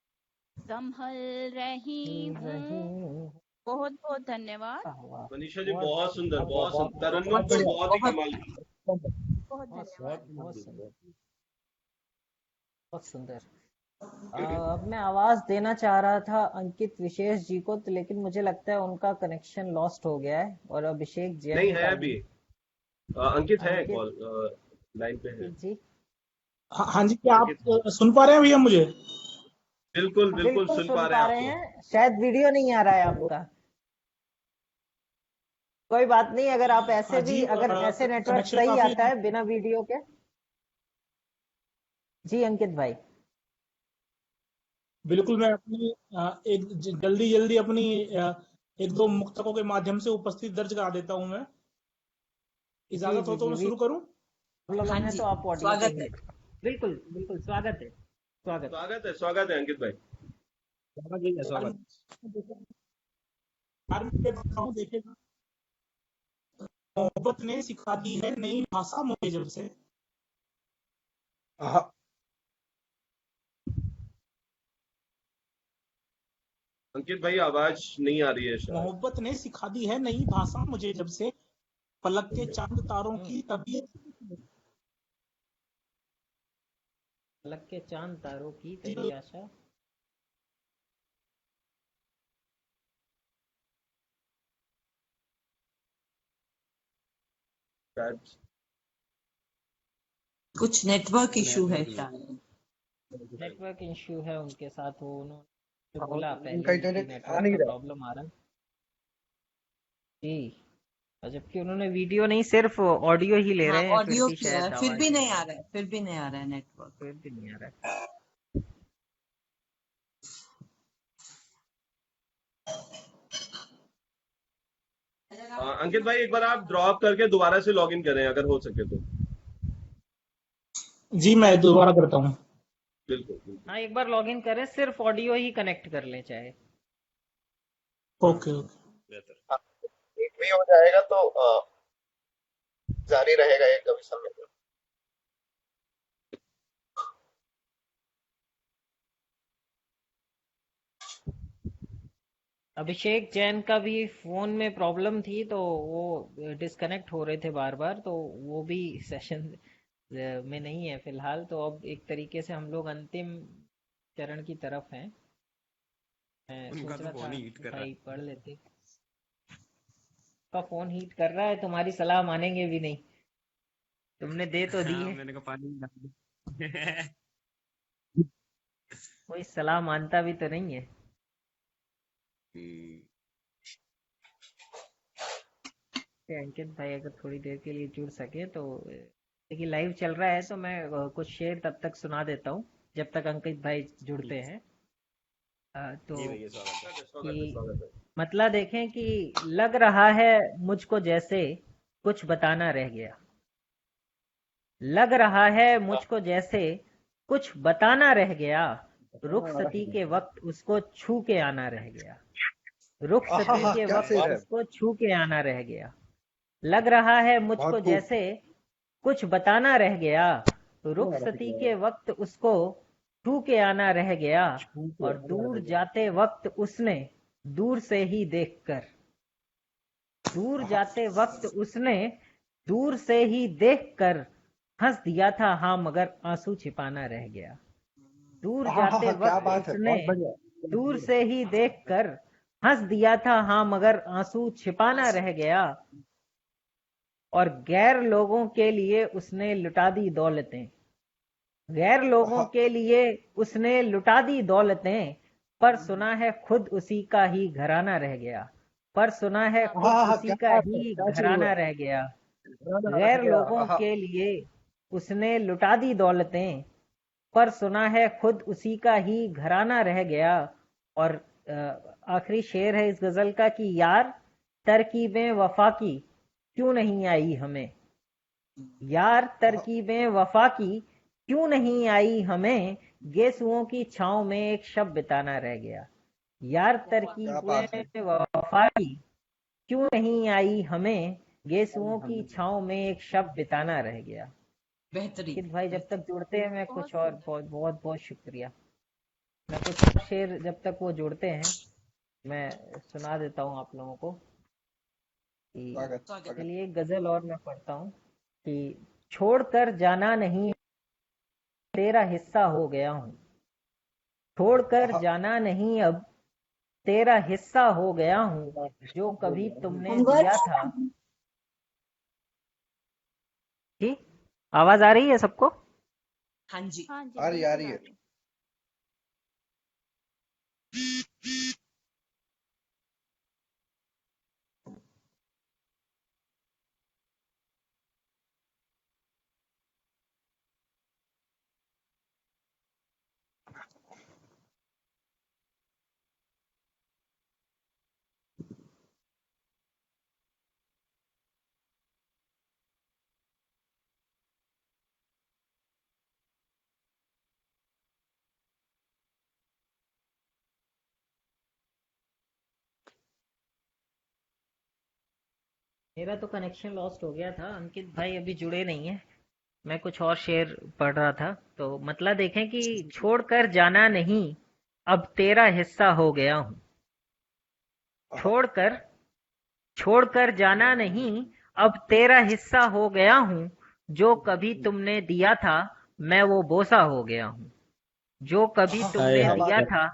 संभल रही हूँ। बहुत बहुत धन्यवाद। वाह, मनीषा जी बहुत बहुत सुंदर, बहुत बहुत बहुत सुंदर। तरन्नुम बहुत तो बढ़िया। बहुत ही बहुत कमाल की। बहुत बहुत धन्यवाद। बहुत अद्भुत, सुंदर, बहुत। बहुत सुंदर। अब मैं आवाज देना चाह रहा था अंकित विशेष जी को, तो लेकिन मुझे लगता है उनका कनेक्शन लॉस्ट हो गया है, और अभिषेक नहीं जैन है का अभी, भी। अंकित है, अंकित कॉल लाइन पे है। अंकित जी, हाँ हाँ जी, क्या आप अंकित सुन पा रहे हैं भैया मुझे? बिल्कुल बिल्कुल बिल्कुल सुन सुन पा रहे पा हैं रहे आपको। हैं, शायद वीडियो नहीं आ रहा है आपका। कोई बात नहीं, अगर आप ऐसे हाँ भी, जी, अगर ऐसे नेटवर्क कनेक्शन सही काफी। आता है बिना वीडियो के। जी अंकित भाई, बिल्कुल, मैं अपनी एक जल्दी जल्दी अपनी एक दो मुक्तकों के माध्यम से उपस्थिति दर्ज करा देता हूं मैं। जी इजाजत हो जी तो जी, मैं शुरू करूं? प्रॉब्लम हाँ है जी, तो आप ऑडियो पे स्वागत ही। है। बिल्कुल बिल्कुल, स्वागत है, स्वागत। स्वागत है अंकित भाई। स्वागत भैया, स्वागत। देखेगा, मोहब्बत ने सिखा दी है नई भाषा मुझे जब से, हाँ, अंकित भाई आवाज नहीं आ रही है शायद। मोहब्बत ने सिखा दी है नई भाषा मुझे जब से, पलक के चांद तारों की तबीयत, पलक के चांद तारों की तेरी आशा। शायद कुछ नेटवर्क इशू है नेटवर्क शायद। नेटवर्क इश्यू है उनके साथ, वो उन्होंने बोला उनका पहले ही कि इंटरनेट आ नेटवर्क नहीं का रहा। प्रॉब्लम आ रहा है जी। और जबकि उन्होंने वीडियो नहीं, सिर्फ ऑडियो ही ले हाँ, रहे हैं, फिर ऑडियो भी किया है, शायद फिर आवाज भी नहीं नहीं आ आ रही, रहा है, फिर भी नहीं आ रहा है नेटवर्क। फिर भी नहीं आ रहा है। अंकित भाई एक बार आप ड्रॉप करके दोबारा से लॉगिन करें अगर हो सके तो। जी मैं दोबारा करता हूँ। बिल्कुल बिल्कुल। हाँ, एक बार लॉगिन करें, सिर्फ ऑडियो ही कनेक्ट कर लें चाहे। Okay okay. एक भी हो जाएगा तो जारी रहेगा ये कवि सम्मेलन। अभिषेक जैन का भी फोन में प्रॉब्लम थी, तो वो डिस्कनेक्ट हो रहे थे बार बार, तो वो भी सेशन में नहीं है फिलहाल। तो अब एक तरीके से हम लोग अंतिम चरण की तरफ हैं। मैं उनका सोच तो रहा फोन था ही हिट कर रहा भाई पढ़ लेते। का फोन हीट कर रहा है, तुम्हारी सलाह मानेंगे भी नहीं, तुमने दे तो है। दी हाँ, है, मैंने कहा पानी में डाल दो। कोई सलाह मानता भी तो नहीं है। अंकित भाई अगर थोड़ी देर के लिए जुड़ सके तो, देखिए लाइव चल रहा है तो मैं कुछ शेर तब तक सुना देता हूँ जब तक अंकित भाई जुड़ते हैं। तो जी भैया, स्वागत है। स्वागत है। मतलब देखें कि लग रहा है मुझको जैसे कुछ बताना रह गया, लग रहा है मुझको जैसे कुछ बताना रह गया, रुखसती के वक्त उसको छू के आना रह गया, रुखसती आहा, के क्या वक्त शेर है, उसको छू के आना रह गया, लग रहा है मुझको बहुत खूब। जैसे कुछ बताना रह गया, रुखसती के वक्त उसको छू के आना रह गया, और दूर जाते वक्त उसने दूर से ही देखकर, दूर जाते वक्त उसने दूर से ही देखकर हंस दिया था हाँ मगर आंसू छिपाना रह गया। दूर जाते क्या वक्त बात है, उसने बहुत बढ़िया। दूर से ही देखकर हंस दिया था हाँ मगर आंसू छिपाना रह गया। और गैर लोगों के लिए उसने लुटा दी दौलतें, गैर लोगों के लिए उसने लुटा दी दौलतें, पर सुना है खुद उसी का ही घराना रह गया। पर सुना है खुद उसी क्या का बात है, ही क्या चीज घराना हुआ? रह गया। रह गैर गया। लोगों के लिए उसने लुटा दी दौलतें, पर सुना है खुद उसी का ही घराना रह गया। और आखिरी शेर है इस गजल का कि यार तरकीबें वफा की क्यों नहीं आई हमें, यार तरकीबें वफा की क्यों नहीं आई हमें, गेसुओं की छांव में एक शब बिताना रह गया। यार तरकीबें वफा की क्यों नहीं आई हमें, गेसुओं की छांव में एक शब बिताना रह गया। बेहतरीन भाई जब तक जुड़ते हैं मैं कुछ और बहुत बहुत बहुत शुक्रिया। मैं कुछ और शेर जब तक वो जुड़ते हैं मैं सुना देता हूँ आप लोगों को। चलिए एक गजल और मैं पढ़ता हूँ कि छोड़कर जाना नहीं तेरा हिस्सा हो गया हूँ, छोड़कर जाना नहीं अब तेरा हिस्सा हो गया हूँ, जो कभी तुमने दिया था। जी आवाज आ रही है सबको? हाँ जी, आ रही है। मेरा तो कनेक्शन लॉस्ट हो गया था, अंकित भाई अभी जुड़े नहीं है। मैं कुछ और शेर पढ़ रहा था तो मतलब देखें कि छोड़कर जाना नहीं अब तेरा हिस्सा हो गया हूँ, छोड़कर छोड़कर जाना नहीं अब तेरा हिस्सा हो गया हूँ, जो कभी तुमने दिया था मैं वो बोसा हो गया हूँ, जो कभी तुमने दिया था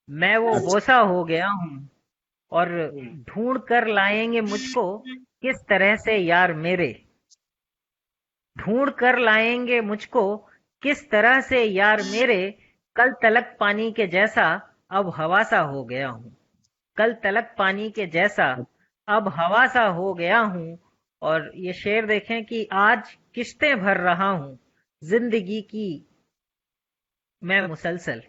मैं वो बोसा हो गया हूँ। और ढूंढ कर लाएंगे मुझको किस तरह से यार मेरे, ढूंढ कर लाएंगे मुझको किस तरह से यार मेरे, कल तलक पानी के जैसा अब हवा सा हो गया हूँ, कल तलक पानी के जैसा अब हवा सा हो गया हूँ। और ये शेर देखें कि आज किश्तें भर रहा हूँ जिंदगी की मैं मुसलसल,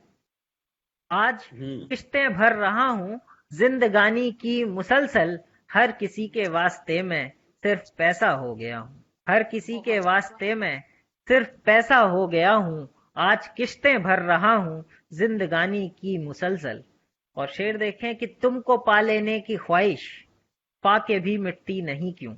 आज किश्तें भर रहा हूँ जिंदगानी की मुसलसल, हर किसी के वास्ते में सिर्फ पैसा हो गया हूँ, हर किसी के वास्ते में सिर्फ पैसा हो गया हूँ, आज किश्तें भर रहा हूँ जिंदगानी की मुसलसल। और शेर देखें कि तुमको पा लेने की ख्वाहिश पाके भी मिटती नहीं क्यों,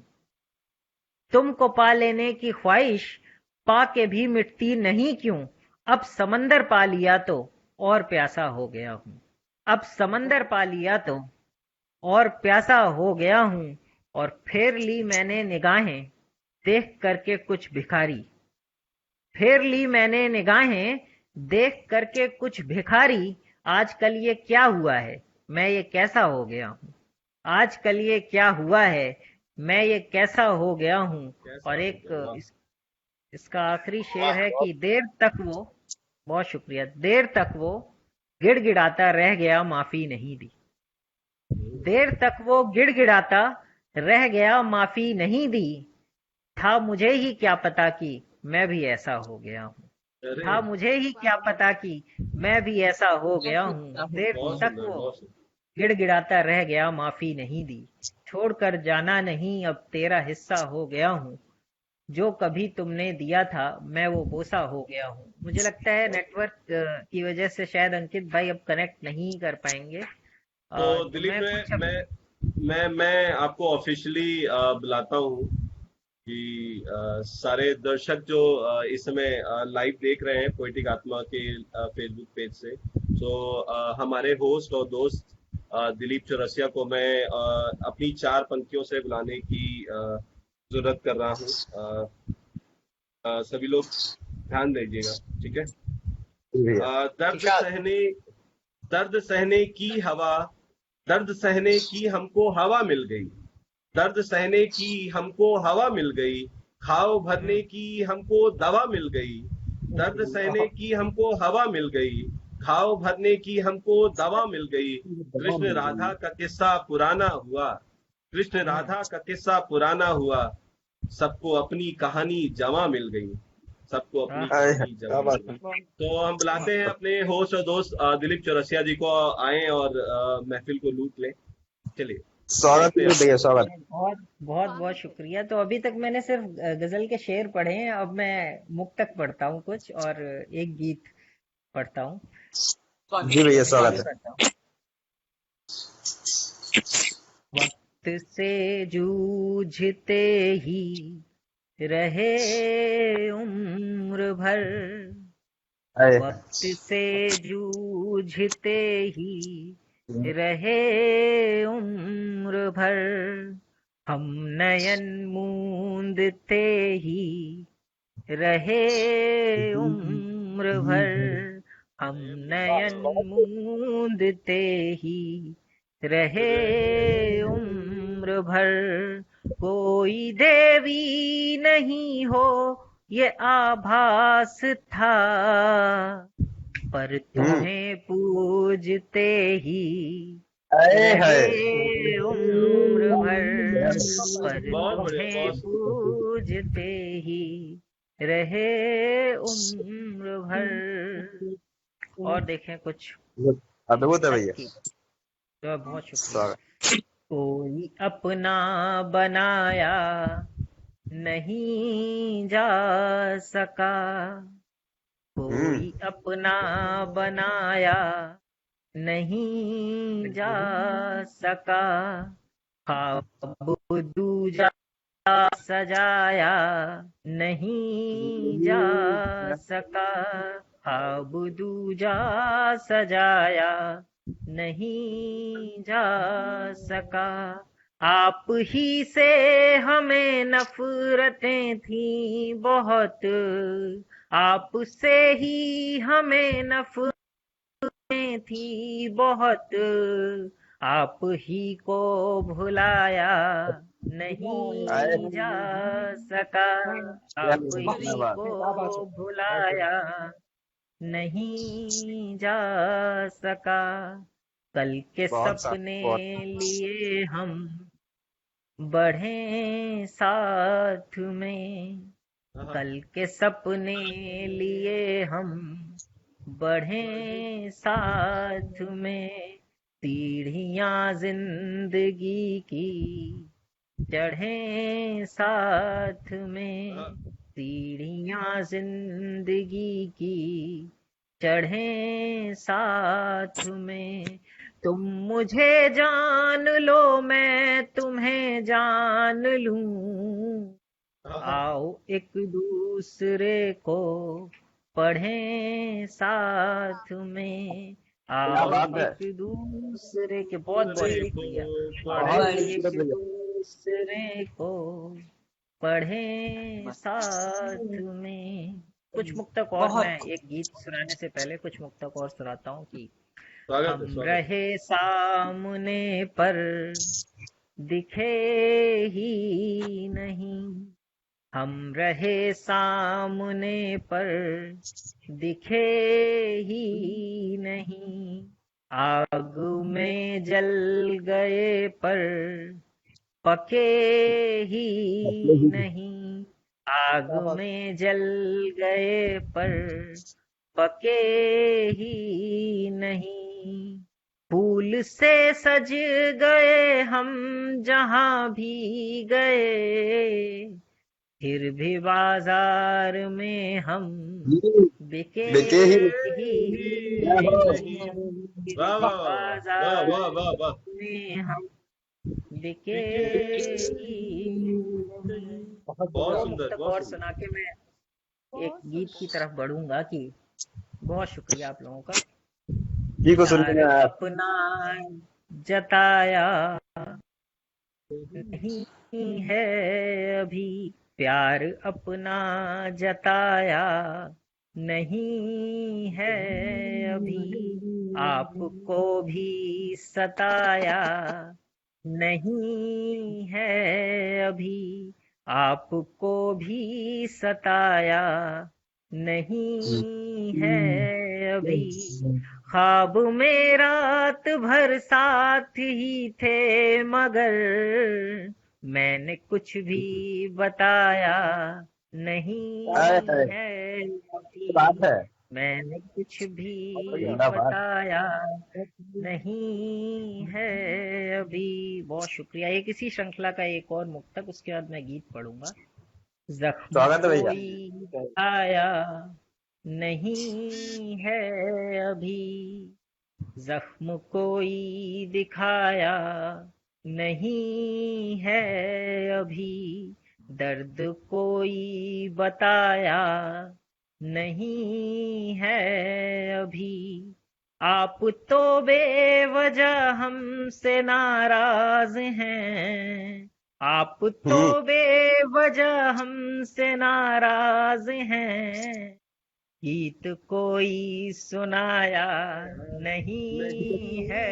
तुमको पा लेने की ख्वाहिश पाके भी मिटती नहीं क्यों, अब समंदर पा लिया तो और प्यासा हो गया हूँ, अब समंदर पा लिया तो और प्यासा हो गया हूँ। और फेर ली मैंने निगाहें देख करके कुछ भिखारी, फेर ली मैंने निगाहें देख करके कुछ भिखारी, आजकल ये क्या हुआ है मैं ये कैसा हो गया हूँ, आजकल ये क्या हुआ है मैं ये कैसा हो गया हूँ। और एक इसका आखिरी शेर है कि देर तक वो, बहुत शुक्रिया, देर तक वो गिड़गिड़ाता रह गया माफी नहीं दी, देर तक वो गिड़गिड़ाता रह गया माफी नहीं दी, था मुझे ही क्या पता कि मैं भी ऐसा हो गया हूँ, था मुझे ही क्या पता कि मैं भी ऐसा हो गया हूँ, देर तक वो गिड़गिड़ाता रह गया माफी नहीं दी, छोड़कर जाना नहीं अब तेरा हिस्सा हो गया हूँ, जो कभी तुमने दिया था मैं वो बोसा हो गया हूँ। मुझे लगता है नेटवर्क की वजह से शायद अंकित भाई अब कनेक्ट नहीं कर पाएंगे। तो दिलीप मैं आपको ऑफिशियली बुलाता हूँ कि सारे दर्शक जो इस समय लाइव देख रहे हैं पोएटिक आत्मा के फेसबुक पेज से, तो हमारे होस्ट और दोस्त दिलीप चौरसिया को मैं अपनी 4 पंक्तियों से बुलाने की जरूरत कर रहा हूँ। सभी लोग ध्यान दीजिएगा, ठीक है। दर्द सहने की हवा, दर्द सहने की हमको हवा मिल गई, दर्द सहने की हमको हवा मिल गई, खाओ भरने की हमको दवा मिल गई, दर्द सहने की हमको हवा मिल गई, खाओ भरने की हमको दवा मिल गई। कृष्ण राधा का किस्सा पुराना हुआ, कृष्ण राधा का किस्सा पुराना हुआ, सबको अपनी कहानी जमा मिल गई, सबको अपनी कहानी जमा मिल गई। तो हम बुलाते हैं अपने होस्ट और दोस्त दिलीप चौरसिया जी को, आए और महफिल को लूट लें। चलिए, स्वागत है भैया, स्वागत। बहुत बहुत बहुत शुक्रिया। तो अभी तक मैंने सिर्फ गजल के शेर पढ़े हैं, अब मैं मुक्तक पढ़ता हूँ कुछ और एक गीत पढ़ता हूँ। जी भैया, स्वागत है। वक्त से जूझते ही रहे उम्र भर, वक्त से जूझते ही रहे उम्र भर, हम नयन मूंदते ही रहे उम्र भर, हम नयन मूंदते ही रहे उम्र भर। कोई देवी नहीं हो ये आभास था, पर तुम्हें पूजते ही रहे उम्र भर, पर तुम्हें पूजते ही रहे उम्र भर। और देखें कुछ अद्भुत है भैया, तो बहुत शुक्रिया। कोई अपना बनाया नहीं जा सका, कोई अपना बनाया नहीं जा सका, ख्वाब दूजा सजाया नहीं जा सका, ख्वाब दूजा सजाया नहीं जा सका। आप ही से हमें नफरतें थी बहुत, आप से ही हमें नफरतें थी बहुत, आप ही को भुलाया नहीं जा सका, आप ही को भुलाया नहीं जा सका। कल के सपने लिए हम बढ़े साथ में, कल के सपने लिए हम बढ़े साथ में, सीढ़ियां जिंदगी की चढ़े साथ में, सीढ़ियां जिंदगी की चढ़े साथ में। तुम मुझे जान लो मैं तुम्हें जान लूं, आओ एक दूसरे को पढ़ें साथ में, आओ एक दूसरे के बहुत बहुत शुक्रिया, आओ एक दूसरे को पढ़ें साथ में। कुछ मुक्तक और, मैं एक गीत सुनाने से पहले कुछ मुक्तक और सुनाता हूँ कि हम रहे सामने पर दिखे ही नहीं, हम रहे सामने पर दिखे ही नहीं, आग में जल गए पर पके ही नहीं, आग में जल गए पर पके ही नहीं, फूल से सज गए हम जहां भी गए, फिर भी बाजार में हम बिके ही नहीं, बाजार में हम बिके ही। बहुत सुंदर। और सुना के मैं एक गीत की तरफ बढ़ूंगा कि बहुत शुक्रिया आप लोगों का। जी को सुन अपना जताया नहीं है अभी प्यार अपना जताया नहीं है अभी आपको भी सताया नहीं है अभी आपको भी सताया नहीं है अभी ख्वाब में रात भर साथ ही थे मगर मैंने कुछ भी बताया नहीं है बात है मैंने कुछ भी जिंदाबाद। बताया नहीं है अभी। बहुत शुक्रिया। ये किसी श्रृंखला का एक और मुक्तक, उसके बाद मैं गीत पढ़ूंगा। जख्म स्वागत है भैया। कोई आया नहीं है अभी जख्म कोई दिखाया नहीं है अभी दर्द कोई बताया नहीं है अभी आप तो बेवजह हमसे नाराज हैं आप तो बेवजह हमसे नाराज हैं गीत कोई सुनाया नहीं है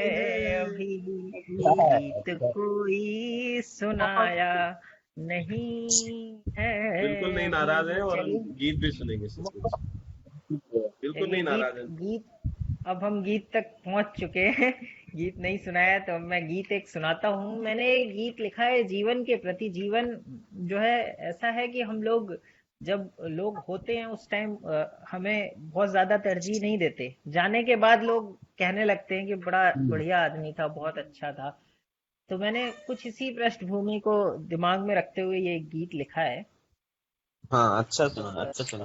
अभी गीत कोई सुनाया नहीं है बिल्कुल नहीं नाराज है और हम गीत भी सुनेंगे। बिल्कुल नहीं नाराज है। गीत अब हम गीत तक पहुंच चुके हैं। गीत नहीं सुनाया तो मैं गीत एक सुनाता हूँ। मैंने एक गीत लिखा है जीवन के प्रति। जीवन जो है ऐसा है कि हम लोग जब लोग होते हैं उस टाइम हमें बहुत ज्यादा तरजीह नहीं देते। जाने के बाद लोग कहने लगते हैं कि बड़ा बढ़िया आदमी था, बहुत अच्छा था। तो मैंने कुछ इसी पृष्ठभूमि को दिमाग में रखते हुए ये गीत लिखा है। हाँ, अच्छा सुना, अच्छा सुना।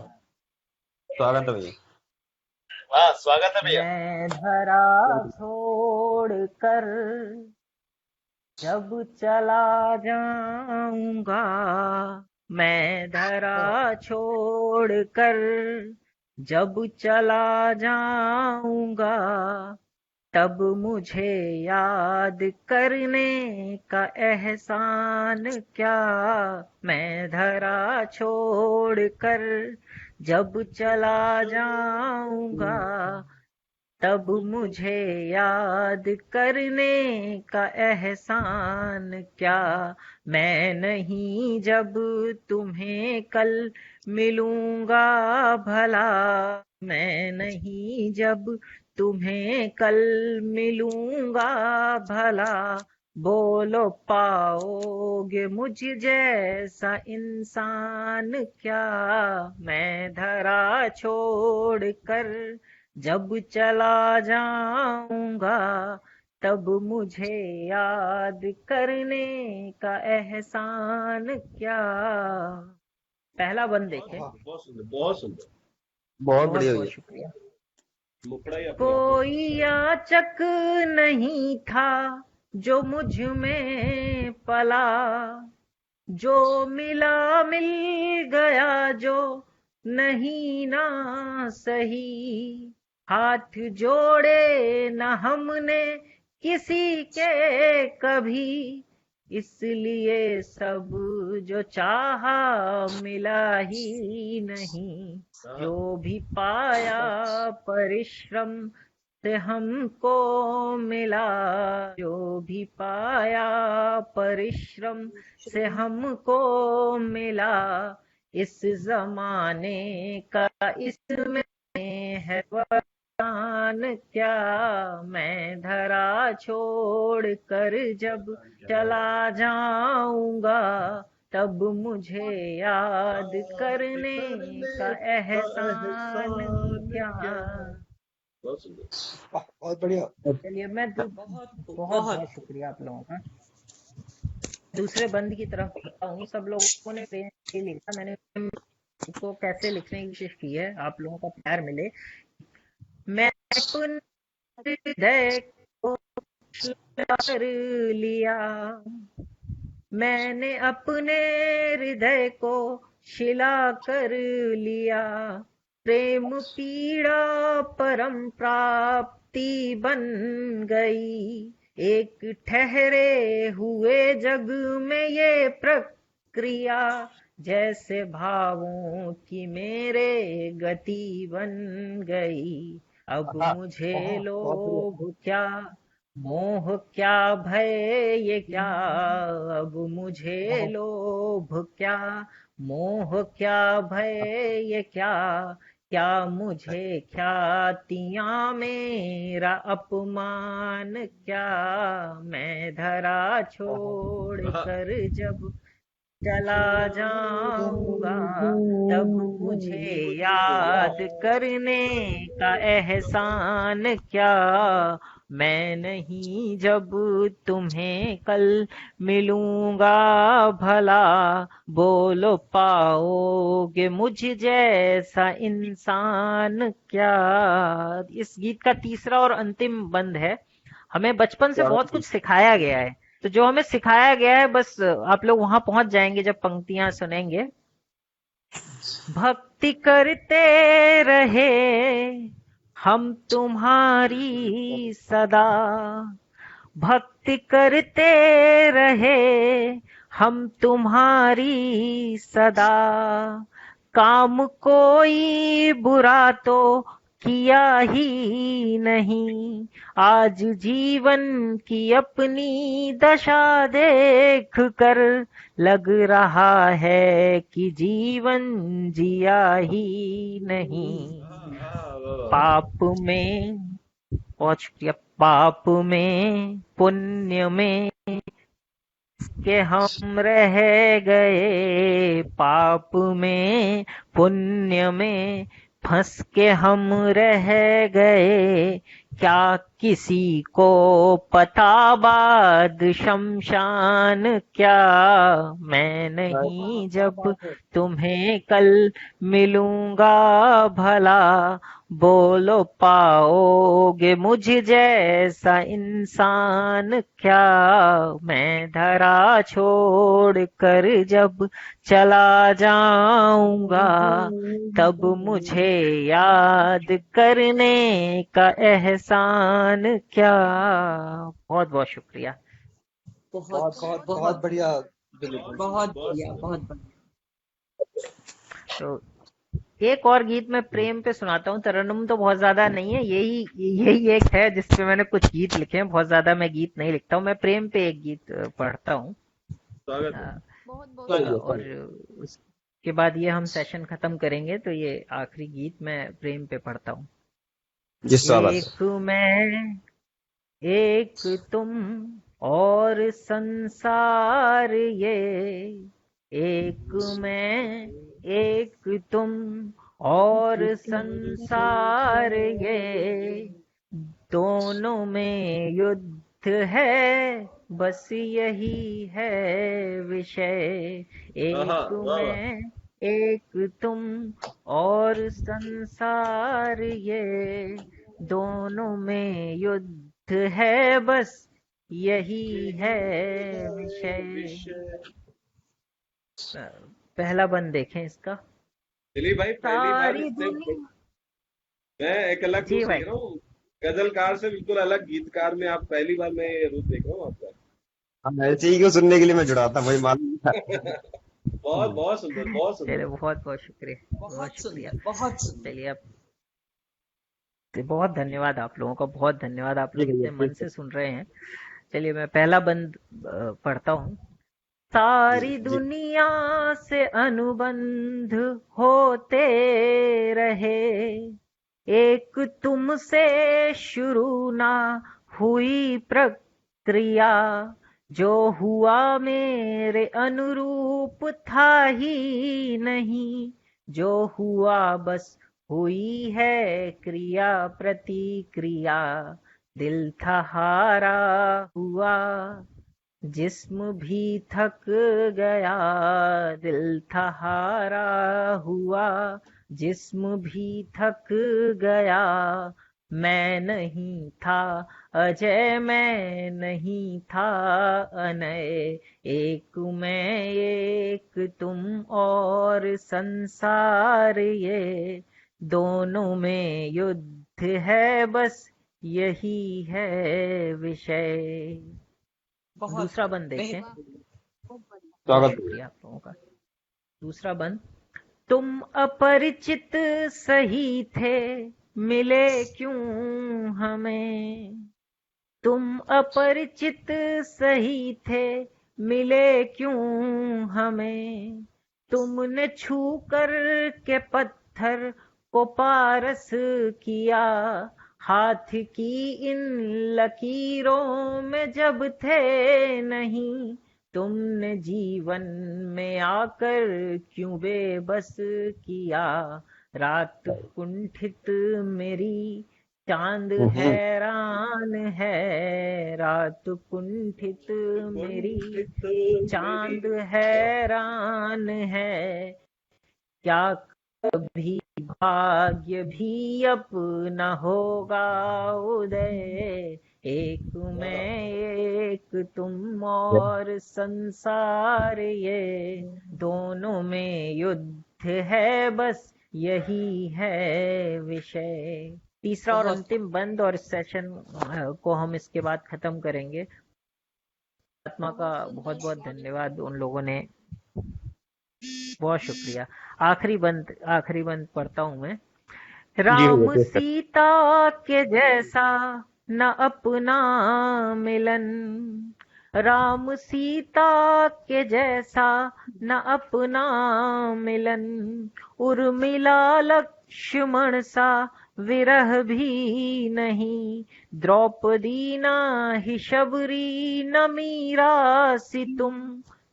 स्वागत है भैया। वाह, स्वागत है भैया। मैं धरा छोड़ कर जब चला जाऊंगा मैं धरा छोड़ कर जब चला जाऊंगा तब मुझे याद करने का एहसान क्या मैं धरा छोड़ कर जब चला जाऊंगा तब मुझे याद करने का एहसान क्या मैं नहीं जब तुम्हें कल मिलूंगा भला मैं नहीं जब तुम्हें कल मिलूंगा भला बोलो पाओगे मुझ जैसा इंसान क्या मैं धरा छोड़ कर जब चला जाऊंगा तब मुझे याद करने का एहसान क्या। पहला बंद देखे। बहुत सुंदर, बहुत सुंदर, बहुत बढ़िया बहुत भैया। शुक्रिया। मुकड़ा ही अपने कोई याचक नहीं था जो मुझ में पला जो मिला मिल गया जो नहीं ना सही हाथ जोड़े न हमने किसी के कभी इसलिए सब जो चाहा मिला ही नहीं जो भी पाया परिश्रम से हमको मिला जो भी पाया परिश्रम से हमको मिला इस जमाने का इसमें है वरदान क्या मैं धरा छोड़ कर जब चला जाऊंगा तब मुझे याद करने का एहसान क्या। बहुत सुंदर। बहुत बढ़िया। चलिए मैं बहुत बहुत शुक्रिया आप लोगों का। दूसरे बंद की तरफ बढ़ता हूँ। सब लोगों ने प्रेम से लिखा, मैंने उसको कैसे लिखने की कोशिश की है, आप लोगों का प्यार मिले। मैं अपने हृदय को कर लिया मैंने अपने हृदय को शिला कर लिया प्रेम पीड़ा परम प्राप्ति बन गई एक ठहरे हुए जग में ये प्रक्रिया, जैसे भावों की मेरे गति बन गई। अब मुझे बहुत बढ़िया। लोभ क्या, मोह क्या, भय ये क्या, अब मुझे लोभ क्या, मोह क्या, भय ये क्या, क्या मुझे ख्यातियां मेरा अपमान क्या, मैं धरा छोड़ कर जब चला जाऊंगा, तब मुझे याद करने का एहसान क्या, मैं नहीं जब तुम्हें कल मिलूंगा भला, बोलो पाओगे मुझ जैसा इंसान क्या। इस गीत का तीसरा और अंतिम बंद है। हमें बचपन से बहुत कुछ सिखाया गया है, तो जो हमें सिखाया गया है बस आप लोग वहां पहुंच जाएंगे जब पंक्तियां सुनेंगे। भक्ति करते रहे हम तुम्हारी सदा, भक्ति करते रहे हम तुम्हारी सदा, काम कोई बुरा तो किया ही नहीं, आज जीवन की अपनी दशा देख कर लग रहा है कि जीवन जिया ही नहीं। पाप में, बहुत शुक्रिया, पाप में पुण्य में के हम रह गए, पाप में पुण्य में फंस के हम रह गए, क्या किसी को पता बाद शमशान क्या, मैं नहीं जब तुम्हें कल मिलूंगा भला, बोलो पाओगे मुझ जैसा इंसान क्या, मैं धरा छोड़ कर जब चला जाऊंगा, तब मुझे याद करने का एहसान क्या। बहुत बहुत शुक्रिया। बहुत बहुत बढ़िया। बहुत बढ़िया, बहुत बढ़िया। तो एक और गीत मैं प्रेम पे सुनाता हूँ। तरन्नुम तो बहुत ज्यादा नहीं है, यही एक है जिसपे मैंने कुछ गीत लिखे हैं। बहुत ज्यादा मैं गीत नहीं लिखता हूँ। मैं प्रेम पे एक गीत पढ़ता हूँ, और उसके बाद ये हम सेशन खत्म करेंगे। तो ये आखिरी गीत मैं प्रेम पे पढ़ता हूँ। एक मैं, एक तुम और संसार ये, एक मैं, एक तुम और संसार ये, दोनों में युद्ध है बस यही है विषय, एक मैं, एक तुम और संसार ये, दोनों में युद्ध है बस यही है विषय। पहला बंद देखें इसका। दिलीप भाई, पहली बार मैं एक अलग रूप देख रहा हूँ, गजलकार से बिल्कुल अलग गीतकार में। आप पहली बार मैं ये रूप देख रहा हूँ आपका। ऐसे ही को सुनने के लिए मैं जुड़ा था, वही मालूम था। बहुत बहुत सुंदर, बहुत सुंदर। बहुत बहुत शुक्रिया, बहुत शुक्रिया, बहुत सुंदर। चलिए अब बहुत धन्यवाद आप लोगों का, बहुत धन्यवाद। आप लोग इतने मन से सुन रहे हैं। चलिए मैं पहला बंद पढ़ता हूँ। सारी दुनिया से अनुबंध होते रहे, एक तुमसे शुरू ना हुई प्रक्रिया, जो हुआ मेरे अनुरूप था ही नहीं, जो हुआ बस हुई है क्रिया प्रतिक्रिया, दिल था हारा हुआ, जिस्म भी थक गया, दिल था हारा हुआ, जिस्म भी थक गया, मैं नहीं था अजय, मैं नहीं था अनय, एक मैं, एक तुम और संसार ये, दोनों में युद्ध है बस यही है विषय। बहुत दूसरा बंद देखें। बेहतर। बहुत बढ़िया। बहुत स्वागत शुक्रिया आप लोगों का। दूसरा बंद। तुम अपरिचित सही थे, मिले क्यों हमें? तुम अपरिचित सही थे, मिले क्यों हमें? तुमने छू कर के पत्थर को पारस किया, हाथ की इन लकीरों में जब थे नहीं। तुमने जीवन में आकर क्यों बेबस किया? रात कुंठित मेरी, चांद हैरान है। रात कुंठित मेरी, चांद हैरान है। क्या कभी भाग्य भी अपना होगा उदय? एक मैं एक तुम और संसार, ये दोनों में युद्ध है, बस यही है विषय। तीसरा और बहुत अंतिम बंद, और इस सेशन को हम इसके बाद खत्म करेंगे। आत्मा का बहुत बहुत सुंदर बहुत स्वामी। धन्यवाद उन लोगों ने, बहुत शुक्रिया। आखिरी बंद पढ़ता हूं मैं। जी हो राम गया। सीता के जैसा न अपना मिलन, राम सीता के जैसा न अपना मिलन। उर्मिला लक्ष्मण सा विरह भी नहीं, द्रौपदी ना ही शबरी न मीरा सी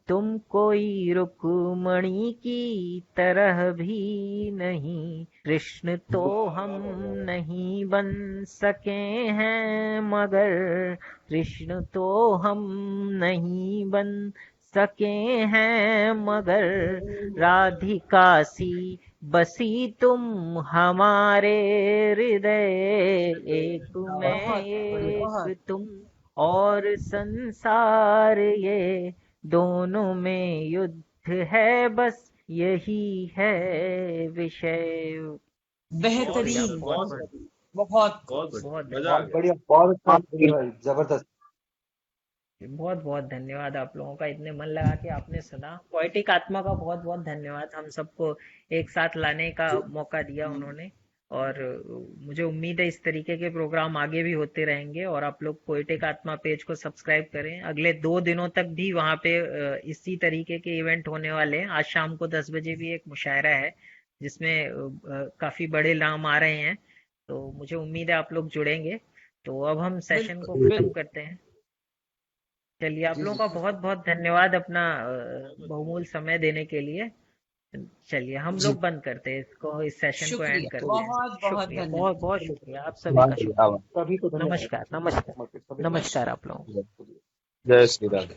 तुम कोई रुक्मणी की तरह भी नहीं। कृष्ण तो हम नहीं बन सके हैं मगर, कृष्ण तो हम नहीं बन सके हैं मगर, राधिका सी बसी तुम हमारे हृदय। एक मैं बहुत बहुत एक तुम और संसार, ये दोनों में युद्ध है, बस यही है विषय। बहुत शुक्रिया सुंदर, बेहतरीन। बहुत बहुत बहुत बढ़िया, बहुत बहुत बहुत बढ़िया, मजा आ बहुत गया। बढ़िया, बहुत अच्छा सुनील भाई, जबरदस्त। बहुत बहुत धन्यवाद आप लोगों का, इतने मन लगा के आपने सुना। पोएटिक आत्मा का बहुत बहुत धन्यवाद, हम सबको एक साथ लाने का मौका दिया उन्होंने। और मुझे उम्मीद है इस तरीके के प्रोग्राम आगे भी होते रहेंगे। और आप लोग पोएटिक आत्मा पेज को सब्सक्राइब करें। अगले 2 दिनों तक भी वहाँ पे इसी तरीके के इवेंट होने वाले हैं। आज शाम को 10 बजे भी एक मुशायरा है जिसमें काफी बड़े नाम आ रहे हैं। तो मुझे उम्मीद है आप लोग जुड़ेंगे। तो अब हम सेशन को बिल्कुल खत्म बिल्कुल। करते हैं। चलिए, आप जी लोगों जी। का बहुत बहुत धन्यवाद अपना बहुमूल्य समय देने के लिए। चलिए हम जी लोग बंद करते हैं इसको, इस सेशन को एंड शुक्रिया, करते हैं। बहुत बहुत शुक्रिया, बहुत धन्यवाद। बहुत शुक्रिया, आप सभी का शुक्रिया। सभी को धन्यवाद। नमस्कार, नमस्कार, समर्पित सभी को। नमस्कार आप लोगों को। जय श्री राधे।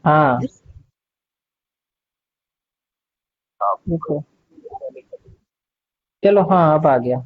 हाँ रुको, चलो हाँ अब आ गया।